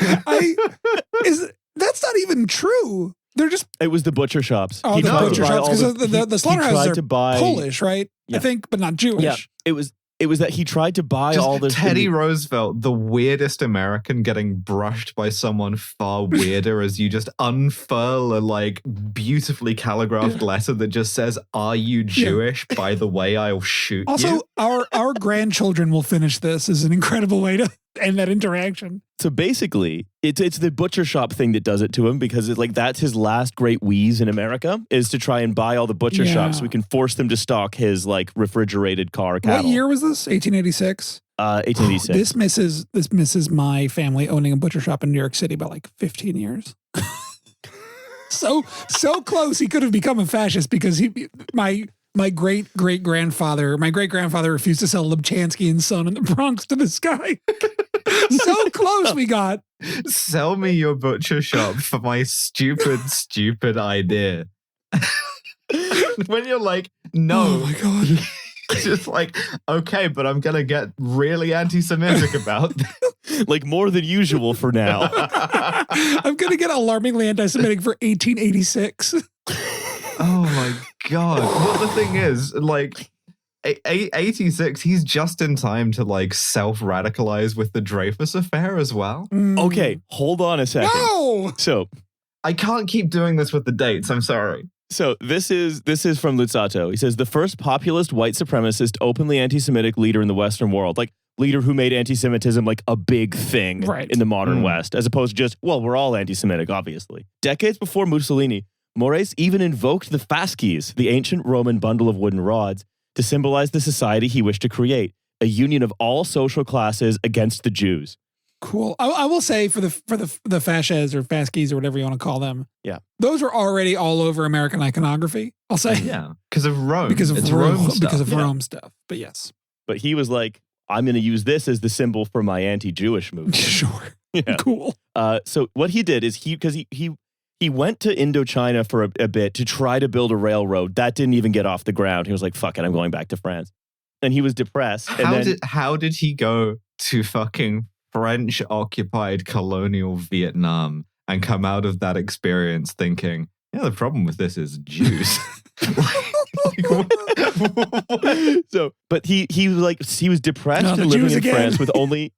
That's not even true. They're just... It was the butcher shops. Oh, the butcher shops, because the slaughterhouses are Polish, right? Yeah. I think, but not Jewish. Yeah, it was that he tried to buy Just all this. Teddy Roosevelt, the weirdest American, getting brushed by someone far weirder as you just unfurl a like beautifully calligraphed letter that just says, "Are you Jewish? By the way, I'll shoot you." Also, our grandchildren will finish this as an incredible way to end that interaction. So basically, it's the butcher shop thing that does it to him, because it's like that's his last great wheeze in America, is to try and buy all the butcher shops so we can force them to stock his like refrigerated car cattle. What year was this? 1886? 1886. This misses my family owning a butcher shop in New York City by like 15 years. so close he could have become a fascist, because my great-grandfather refused to sell Lubchansky and Son in the Bronx to this guy. So close we got. Sell me your butcher shop for my stupid idea. When you're like, no. Oh my God. Just like, okay, but I'm going to get really anti-Semitic about this. like more than usual for now. I'm going to get alarmingly anti-Semitic for 1886. Oh my God. Well, the thing is, like, 86, he's just in time to, like, self-radicalize with the Dreyfus affair as well. Okay, hold on a second. No! So I can't keep doing this with the dates. I'm sorry. So this is from Luzzatto. He says the first populist white supremacist openly anti-Semitic leader in the Western world, like leader who made anti-Semitism like a big thing in the modern West, as opposed to just, well, we're all anti-Semitic, obviously. Decades before Mussolini, Morès even invoked the fasces, the ancient Roman bundle of wooden rods, to symbolize the society he wished to create, a union of all social classes against the Jews. Cool. I will say for the fasces or fasces or whatever you want to call them. Yeah. Those are already all over American iconography. I'll say. Yeah. Because of Rome. Because of Rome stuff. Because of Rome stuff. But yes. But he was like, I'm going to use this as the symbol for my anti-Jewish movement. Sure. Yeah. Cool. So what he did is he went to Indochina for a bit to try to build a railroad. That didn't even get off the ground. He was like, fuck it, I'm going back to France. And he was depressed. How did he go to fucking French-occupied colonial Vietnam and come out of that experience thinking, yeah, the problem with this is Jews. But he was depressed and living in France with only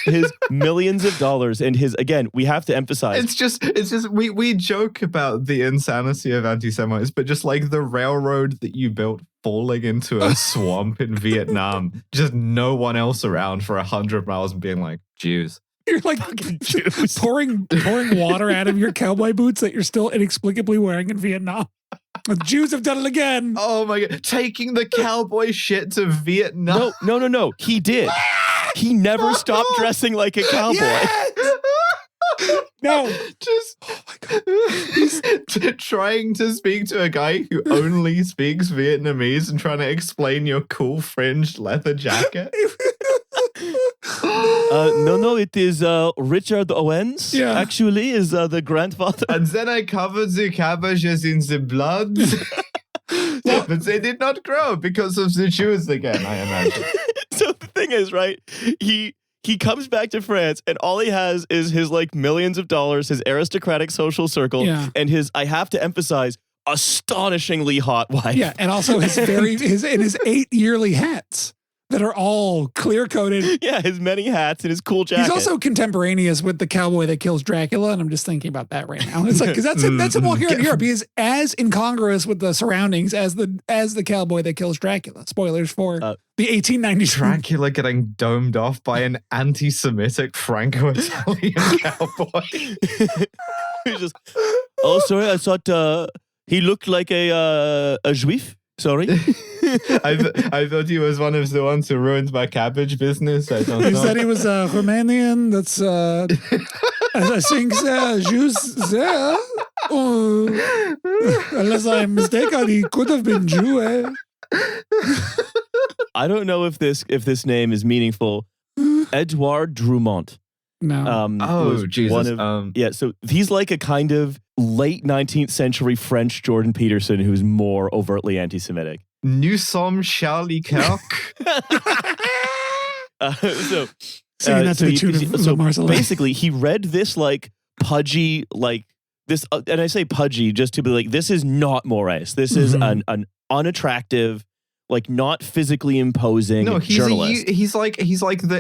his millions of dollars and his, again, we have to emphasize. It's just we joke about the insanity of anti-Semites, but just like the railroad that you built falling into a swamp in Vietnam, just no one else around for 100 miles and being like, Jews. You're like pouring water out of your cowboy boots that you're still inexplicably wearing in Vietnam. The Jews have done it again. Oh my God. Taking the cowboy shit to Vietnam. No. He did. He never stopped dressing like a cowboy. Yes! No. Just he's trying to speak to a guy who only speaks Vietnamese and trying to explain your cool fringed leather jacket. No, it is Richard Owens. Yeah. Actually, is the grandfather. And then I covered the cabbages in the blood. But they did not grow because of the Jews again, I imagine. So the thing is, right, he comes back to France and all he has is his like millions of dollars, his aristocratic social circle, and his, I have to emphasize, astonishingly hot wife. Yeah, and also his 8 yearly hats that are all clear-coated. Yeah, his many hats and his cool jacket. He's also contemporaneous with the cowboy that kills Dracula, and I'm just thinking about that right now. It's like, because that's him all here in Europe. He is as incongruous with the surroundings as the cowboy that kills Dracula. Spoilers for the 1890s. Dracula getting domed off by an anti-Semitic Franco-Italian cowboy. He's just, oh, sorry, I thought he looked like a Juif. Sorry. I thought he was one of the ones who ruined my cabbage business. I don't know. He said he was Romanian. That's I think Jews there. Unless I'm mistaken, he could have been Jew. I don't know if this name is meaningful. Edouard Drumont. No. Jesus. So he's like a kind of late 19th century French Jordan Peterson who's more overtly anti-Semitic. Nous sommes Charlie Kirk. Singing that to the tune of Marseillaise. Basically, he read this like pudgy, like this, and I say pudgy just to be like, this is not Morès. This is an unattractive, like not physically imposing journalist. He's like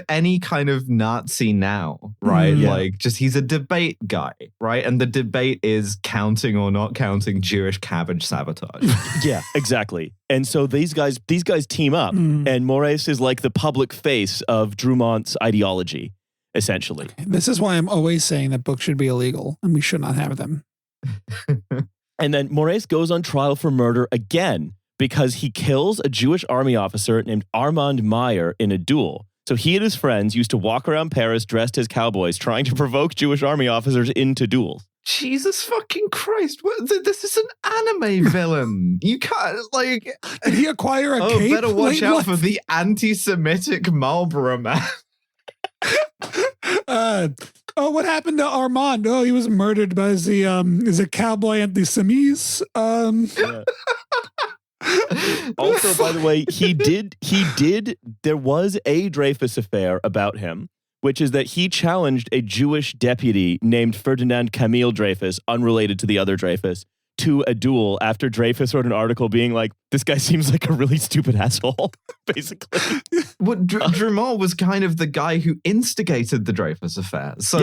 any kind of Nazi now, right? Like just he's a debate guy, right? And the debate is counting or not counting Jewish cabbage sabotage. Yeah, exactly. And so these guys team up, and Morès is like the public face of Drumont's ideology, essentially. This is why I'm always saying that books should be illegal and we should not have them. And then Morès goes on trial for murder again, because he kills a Jewish army officer named Armand Meyer in a duel. So he and his friends used to walk around Paris dressed as cowboys, trying to provoke Jewish army officers into duels. Jesus fucking Christ. This is an anime villain. You can't, like... Did he acquire a cape? Better watch out for the anti-Semitic Marlboro man. What happened to Armand? Oh, he was murdered by the cowboy anti-Semites. Also, by the way, there was a Dreyfus affair about him, which is that he challenged a Jewish deputy named Ferdinand Camille Dreyfus, unrelated to the other Dreyfus, to a duel after Dreyfus wrote an article being like, this guy seems like a really stupid asshole, basically. Well, Drummond was kind of the guy who instigated the Dreyfus affair. So,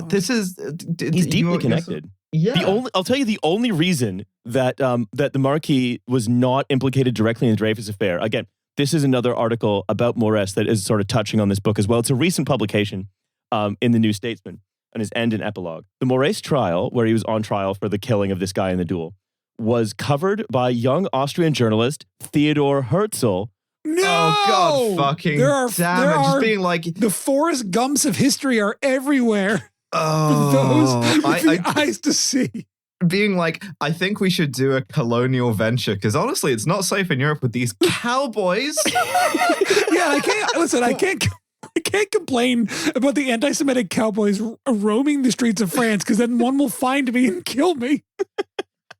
this is... He's deeply connected. Yeah. I'll tell you the only reason that that the Marquis was not implicated directly in the Dreyfus affair. Again, this is another article about Morès that is sort of touching on this book as well. It's a recent publication in the New Statesman on his end and epilogue. The Morès trial, where he was on trial for the killing of this guy in the duel, was covered by young Austrian journalist Theodor Herzl. No! Oh, God fucking damn it. Just being like... The Forrest Gumps of history are everywhere. Oh, For those with the eyes to see. Being like, I think we should do a colonial venture because honestly, it's not safe in Europe with these cowboys. Yeah, I can't complain about the anti-Semitic cowboys roaming the streets of France because then one will find me and kill me.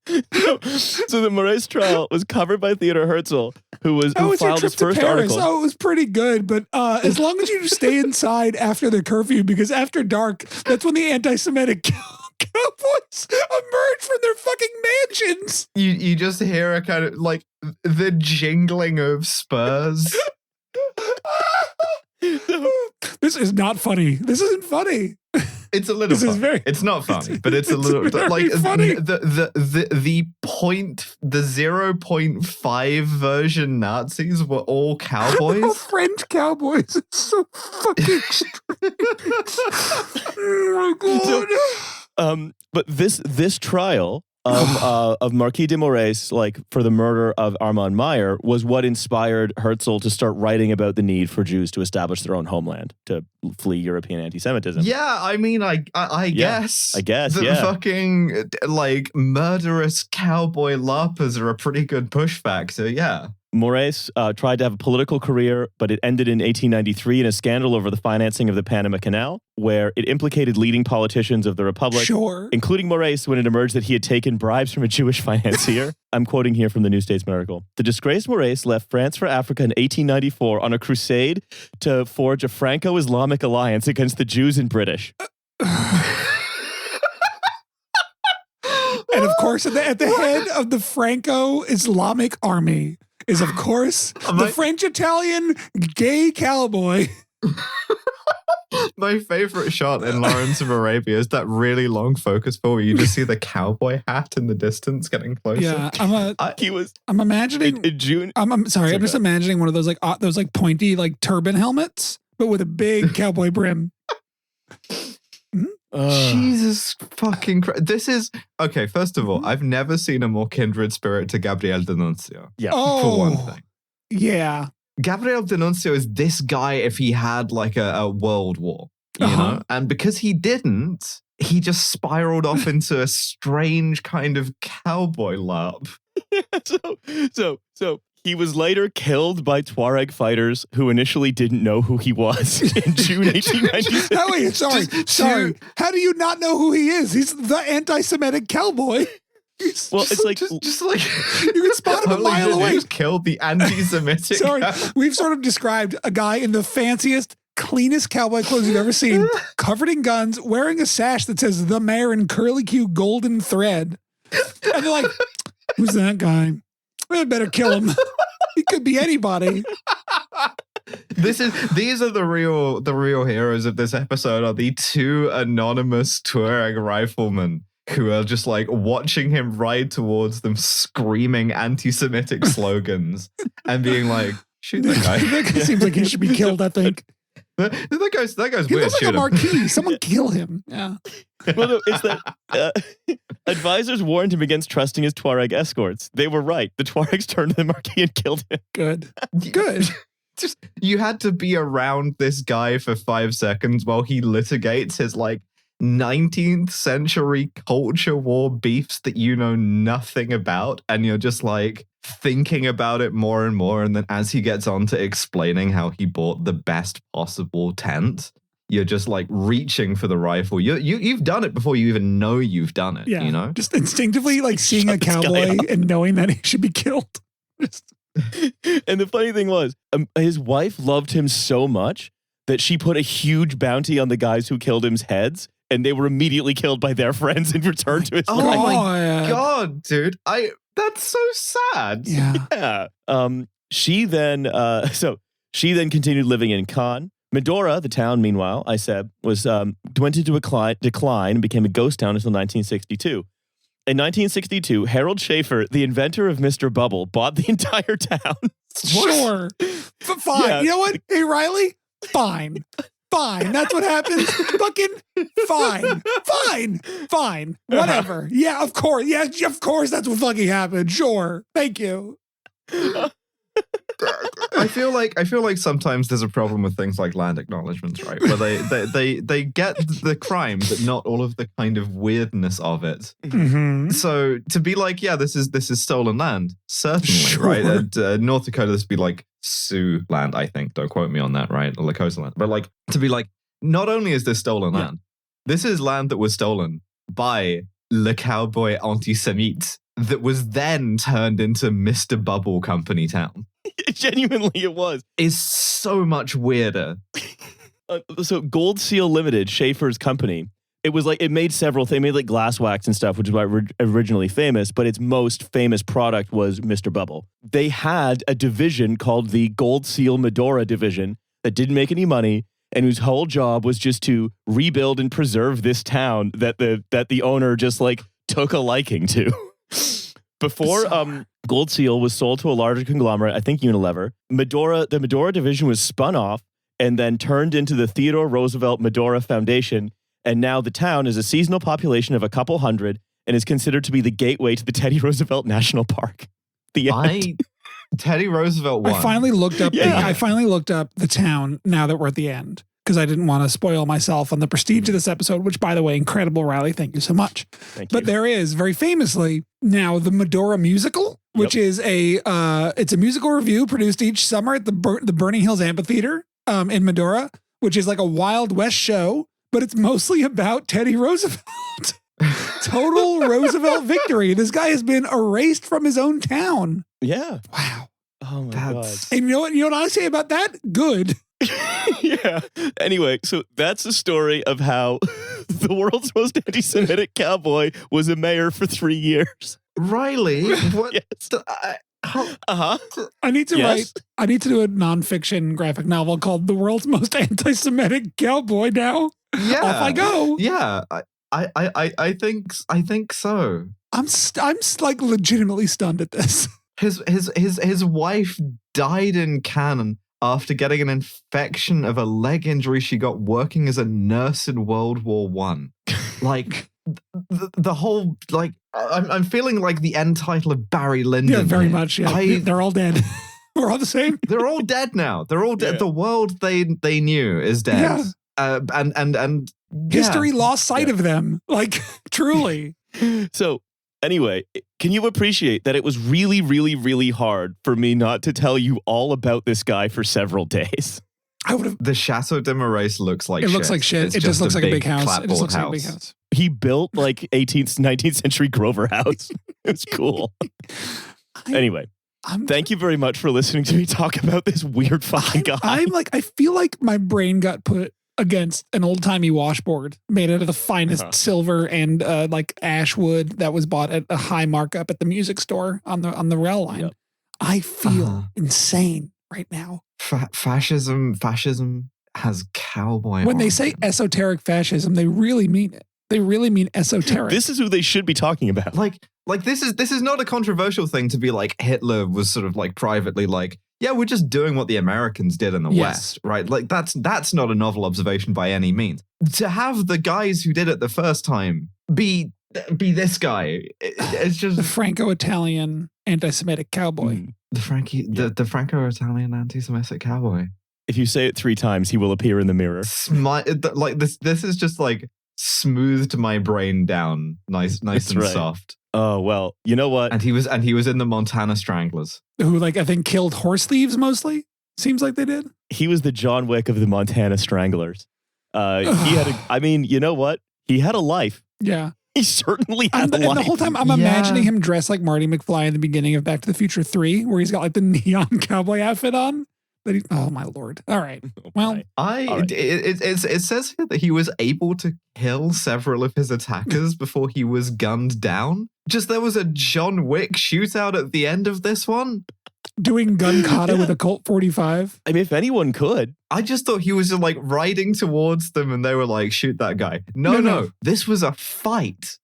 So the Morès trial was covered by Theodor Herzl, who filed his first article. Oh, it was pretty good, but as long as you stay inside after the curfew, because after dark, that's when the anti-Semitic cowboys emerge from their fucking mansions. You just hear a kind of like the jingling of spurs. This is not funny. This isn't funny. It's a little funny. It's not funny, but it's a little like funny. The 0.5 version Nazis were all cowboys. All French cowboys. It's so fucking oh my God. But this trial of Marquis de Morès, like for the murder of Armand Meyer, was what inspired Herzl to start writing about the need for Jews to establish their own homeland, to flee European anti-Semitism. Yeah, I mean, I guess. I guess, the yeah. fucking, like, murderous cowboy larpers are a pretty good pushback, so yeah. Morès tried to have a political career, but it ended in 1893 in a scandal over the financing of the Panama Canal, where it implicated leading politicians of the Republic, including Morès, when it emerged that he had taken bribes from a Jewish financier. I'm quoting here from the New Statesman article. The disgraced Morès left France for Africa in 1894 on a crusade to forge a Franco-Islamic alliance against the Jews and British. And of course, at the head of the Franco-Islamic army is, of course, the French-Italian gay cowboy. My favorite shot in Lawrence of Arabia is that really long focus where you just see the cowboy hat in the distance getting closer. Yeah, I'm imagining in June. I'm sorry, I'm just imagining one of those like pointy like turban helmets, but with a big cowboy brim. Jesus fucking Christ. This is... Okay, first of all, I've never seen a more kindred spirit to Gabriel D'Annunzio. Yeah. For one thing. Yeah. Gabriel D'Annunzio is this guy if he had like a world war, you know? And because he didn't, he just spiraled off into a strange kind of cowboy larp. So he was later killed by Tuareg fighters who initially didn't know who he was in June 1896. Oh, wait, sorry. How do you not know who he is? He's the anti-Semitic cowboy. Well, it's like just like you can spot him a mile away. He's killed the anti-Semitic. Sorry, we've sort of described a guy in the fanciest, cleanest cowboy clothes you've ever seen, covered in guns, wearing a sash that says "The Mayor" in curly Q golden thread, and they're like, "Who's that guy? We better kill him. He could be anybody." These are the real heroes of this episode are the two anonymous Tuareg riflemen who are just like watching him ride towards them, screaming anti-Semitic slogans and being like, "Shoot that guy." That guy seems like he should be killed, I think. That guy's He weird. looks like a Marquis. Someone kill him. Yeah. Well, no, it's that advisors warned him against trusting his Tuareg escorts. They were right. The Tuaregs turned to the Marquis and killed him. Good. Just you had to be around this guy for 5 seconds while he litigates his like 19th century culture war beefs that you know nothing about, and you're just like thinking about it more and more, and then as he gets on to explaining how he bought the best possible tent, you're just like reaching for the rifle. You've done it before you even know you've done it. Yeah, you know, just instinctively like seeing a cowboy and knowing that he should be killed. And the funny thing was, his wife loved him so much that she put a huge bounty on the guys who killed him's heads, and they were immediately killed by their friends in return to his Oh life. my God, dude. That's so sad. Yeah. Yeah. She then continued living in Cannes. Medora, the town, meanwhile, I said, went into a decline and became a ghost town until 1962. In 1962, Harold Schaefer, the inventor of Mr. Bubble, bought the entire town. Sure. Fine. Yeah. You know what? Hey, Riley? Fine. That's what happens. Fucking fine. Whatever. Yeah, of course. Yeah, of course that's what fucking happened. Sure. Thank you. I feel like sometimes there's a problem with things like land acknowledgements, right? Where they get the crime, but not all of the kind of weirdness of it. Mm-hmm. So to be like, yeah, this is stolen land, certainly, Sure. right? And North Dakota, this would be like Sioux land, I think. Don't quote me on that, right? Or Lakota land. But like to be like, not only is this stolen land, this is land that was stolen by Le Cowboy Anti-Semite that was then turned into Mr. Bubble Company Town. Genuinely, it was. Is so much weirder. So Gold Seal Limited, Schaefer's company, it made several things. It made like glass wax and stuff, which is why it was originally famous, but its most famous product was Mr. Bubble. They had a division called the Gold Seal Medora division that didn't make any money and whose whole job was just to rebuild and preserve this town that the owner just like took a liking to. Before Gold Seal was sold to a larger conglomerate, I think Unilever, the Medora division was spun off and then turned into the Theodore Roosevelt Medora Foundation. And now the town is a seasonal population of a couple hundred and is considered to be the gateway to the Teddy Roosevelt National Park. The end. Teddy Roosevelt won. I finally looked up the town now that we're at the end, because I didn't want to spoil myself on the prestige of this episode, which, by the way, incredible, Riley. Thank you so much. Thank you. But there is, very famously, now the Madora musical, which is it's a musical review produced each summer at the Burning Hills Amphitheater in Madora, which is like a Wild West show, but it's mostly about Teddy Roosevelt. Total Roosevelt victory. This guy has been erased from his own town. Yeah. Wow. Oh my God. And you know what I say about that? Good. Yeah. Anyway, so that's the story of how the world's most anti-Semitic cowboy was a mayor for 3 years. Riley, what? Yes. I need to do a nonfiction graphic novel called "The World's Most Anti-Semitic Cowboy." Now, Yeah. off I go. Yeah, I think so. I'm like legitimately stunned at this. His wife died in Cannes after getting an infection of a leg injury she got working as a nurse in World War I. Like the whole like I'm feeling like the end title of Barry Lyndon. Yeah, very much. Yeah, they're all dead. We're all the same. They're all dead now. They're all dead. Yeah. The world they knew is dead. Yeah. And History lost sight of them. Like truly. So anyway, can you appreciate that it was really, really, really hard for me not to tell you all about this guy for several days? I would have. The Chateau de Marais looks like It shit. looks like shit. It's It just looks like a big house. It clapboard just looks like a big house. He built like 18th, 19th century Grover House. It was cool. Anyway, thank you very much for listening to me talk about this weird fucking guy. I feel like my brain got put against an old timey washboard made out of the finest silver and like ash wood that was bought at a high markup at the music store on the rail line. Yep. I feel insane right now. Fascism has cowboy. When they say esoteric fascism, they really mean it. They really mean esoteric. This is who they should be talking about. Like this is not a controversial thing to be like Hitler was sort of like privately like, yeah, we're just doing what the Americans did in the West, right? Like that's not a novel observation by any means. To have the guys who did it the first time be this guy, it's just the Franco-Italian anti-Semitic cowboy. The Franco-Italian anti-Semitic cowboy. If you say it 3 times, he will appear in the mirror. Like this is just like smoothed my brain down nice and right. soft. Oh, well, you know what? And he was in the Montana Stranglers. Who like I think killed horse thieves mostly. Seems like they did. He was the John Wick of the Montana Stranglers. He had you know what? He had a life. Yeah. He certainly had a life. And the whole time I'm imagining him dressed like Marty McFly in the beginning of Back to the Future 3, where he's got like the neon cowboy outfit on. Oh my lord! All right. Well, It says here that he was able to kill several of his attackers before he was gunned down. Just there was a John Wick shootout at the end of this one. Doing gun kata with a Colt 45. I mean, if anyone could. I just thought he was just like riding towards them and they were like, shoot that guy. No. This was a fight.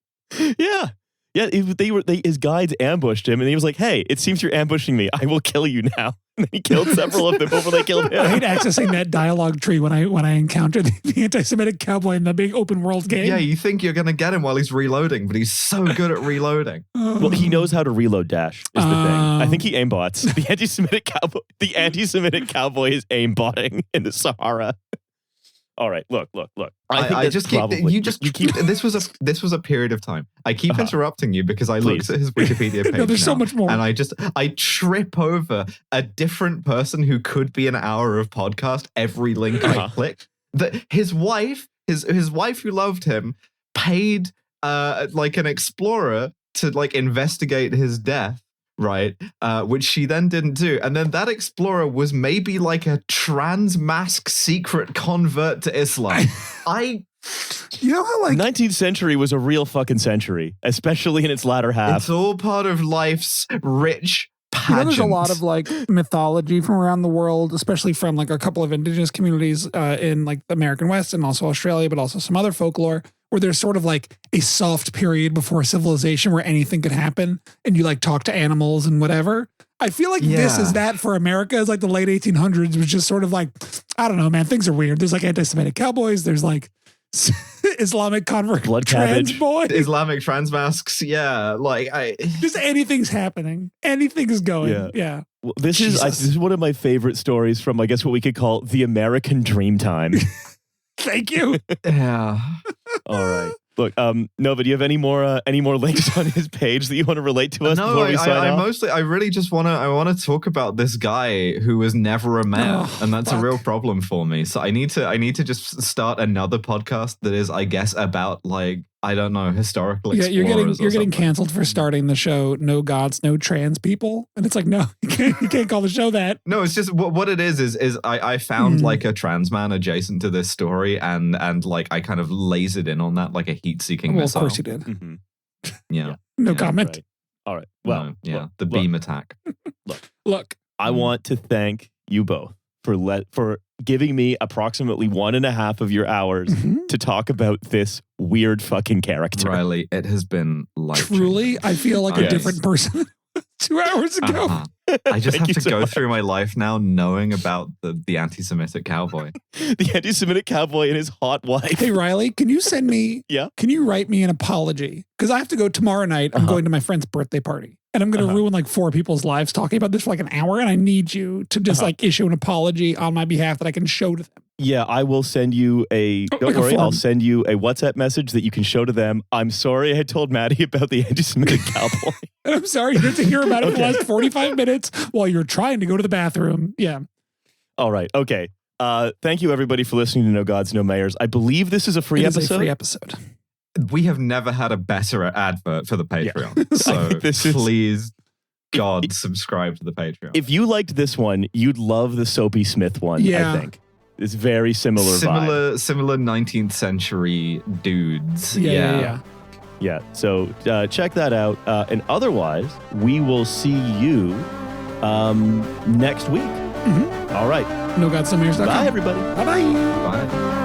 Yeah. Yeah, his guides ambushed him, and he was like, hey, it seems you're ambushing me. I will kill you now. And then he killed several of them before they killed him. I hate accessing that dialogue tree when I encounter the anti-Semitic cowboy in the big open world game. Yeah, you think you're going to get him while he's reloading, but he's so good at reloading. Well, he knows how to reload dash, is the thing. I think he aimbots. The anti-Semitic cowboy is aimbotting in the Sahara. All right, look. I just keep. This was a period of time. I keep interrupting you because I looked at his Wikipedia page. No, there's so much more, and I trip over a different person who could be an hour of podcast every link I click. That his wife who loved him paid like an explorer to like investigate his death. Right, which she then didn't do. And then that explorer was maybe like a trans mask secret convert to Islam. You know how like 19th century was a real fucking century, especially in its latter half. It's all part of life's rich pageant. You know, there's a lot of like mythology from around the world, especially from like a couple of indigenous communities in like the American West and also Australia, but also some other folklore, where there's sort of like a soft period before civilization where anything could happen and you like talk to animals and whatever. I feel like this is that for America. It's like the late 1800s was just sort of like, I don't know, man, things are weird. There's like anti-Semitic cowboys. There's like Islamic convert blood trans cabbage. boy. Islamic trans masks. Yeah. Like just anything's happening. Anything is going. Yeah. Well, this is one of my favorite stories from, I guess, what we could call the American Dreamtime. Thank you. Yeah. All right. Look, Nova, do you have any more links on his page that you want to relate to us before we sign off? I really just want to talk about this guy who was never a mayor, and that's a real problem for me. So I need to just start another podcast that is, I guess, about like, I don't know, historical explorers. You're getting canceled for starting the show No Gods, No Trans People. And it's like, no, you can't call the show that. No, it's just what it is I found like a trans man adjacent to this story and like I kind of lasered in on that like a heat-seeking missile. Of course you did. Mm-hmm. Yeah. No comment. Right. All right. Well, the beam attack. Look, I want to thank you both for giving me approximately 1.5 of your hours to talk about this weird fucking character. Riley, it has been life-changing. Truly, I feel like a different person 2 hours ago. I just have to go through my life now knowing about the anti-Semitic cowboy. The anti-Semitic cowboy and his hot wife. Hey, Riley, can you send me, can you write me an apology? Because I have to go tomorrow night. I'm going to my friend's birthday party. And I'm going to ruin like 4 people's lives talking about this for like an hour. And I need you to just like issue an apology on my behalf that I can show to them. Yeah, I will send you don't worry, I'll send you a WhatsApp message that you can show to them. I'm sorry I had told Maddie about the anti-Semitic cowboy. And I'm sorry you had to hear about it for the last 45 minutes while you're trying to go to the bathroom. Yeah. All right. Okay. Thank you, everybody, for listening to No Gods, No Mayors. I believe this is a free episode. It's a free episode. We have never had a better advert for the Patreon. Yeah. So please, God, subscribe to the Patreon. If you liked this one, you'd love the Soapy Smith one, I think. It's very similar vibe. Similar 19th century dudes. Yeah. So check that out. And otherwise, we will see you next week. Mm-hmm. All right. NoGodsNoMayors.com. Bye, everybody. Bye-bye. Bye.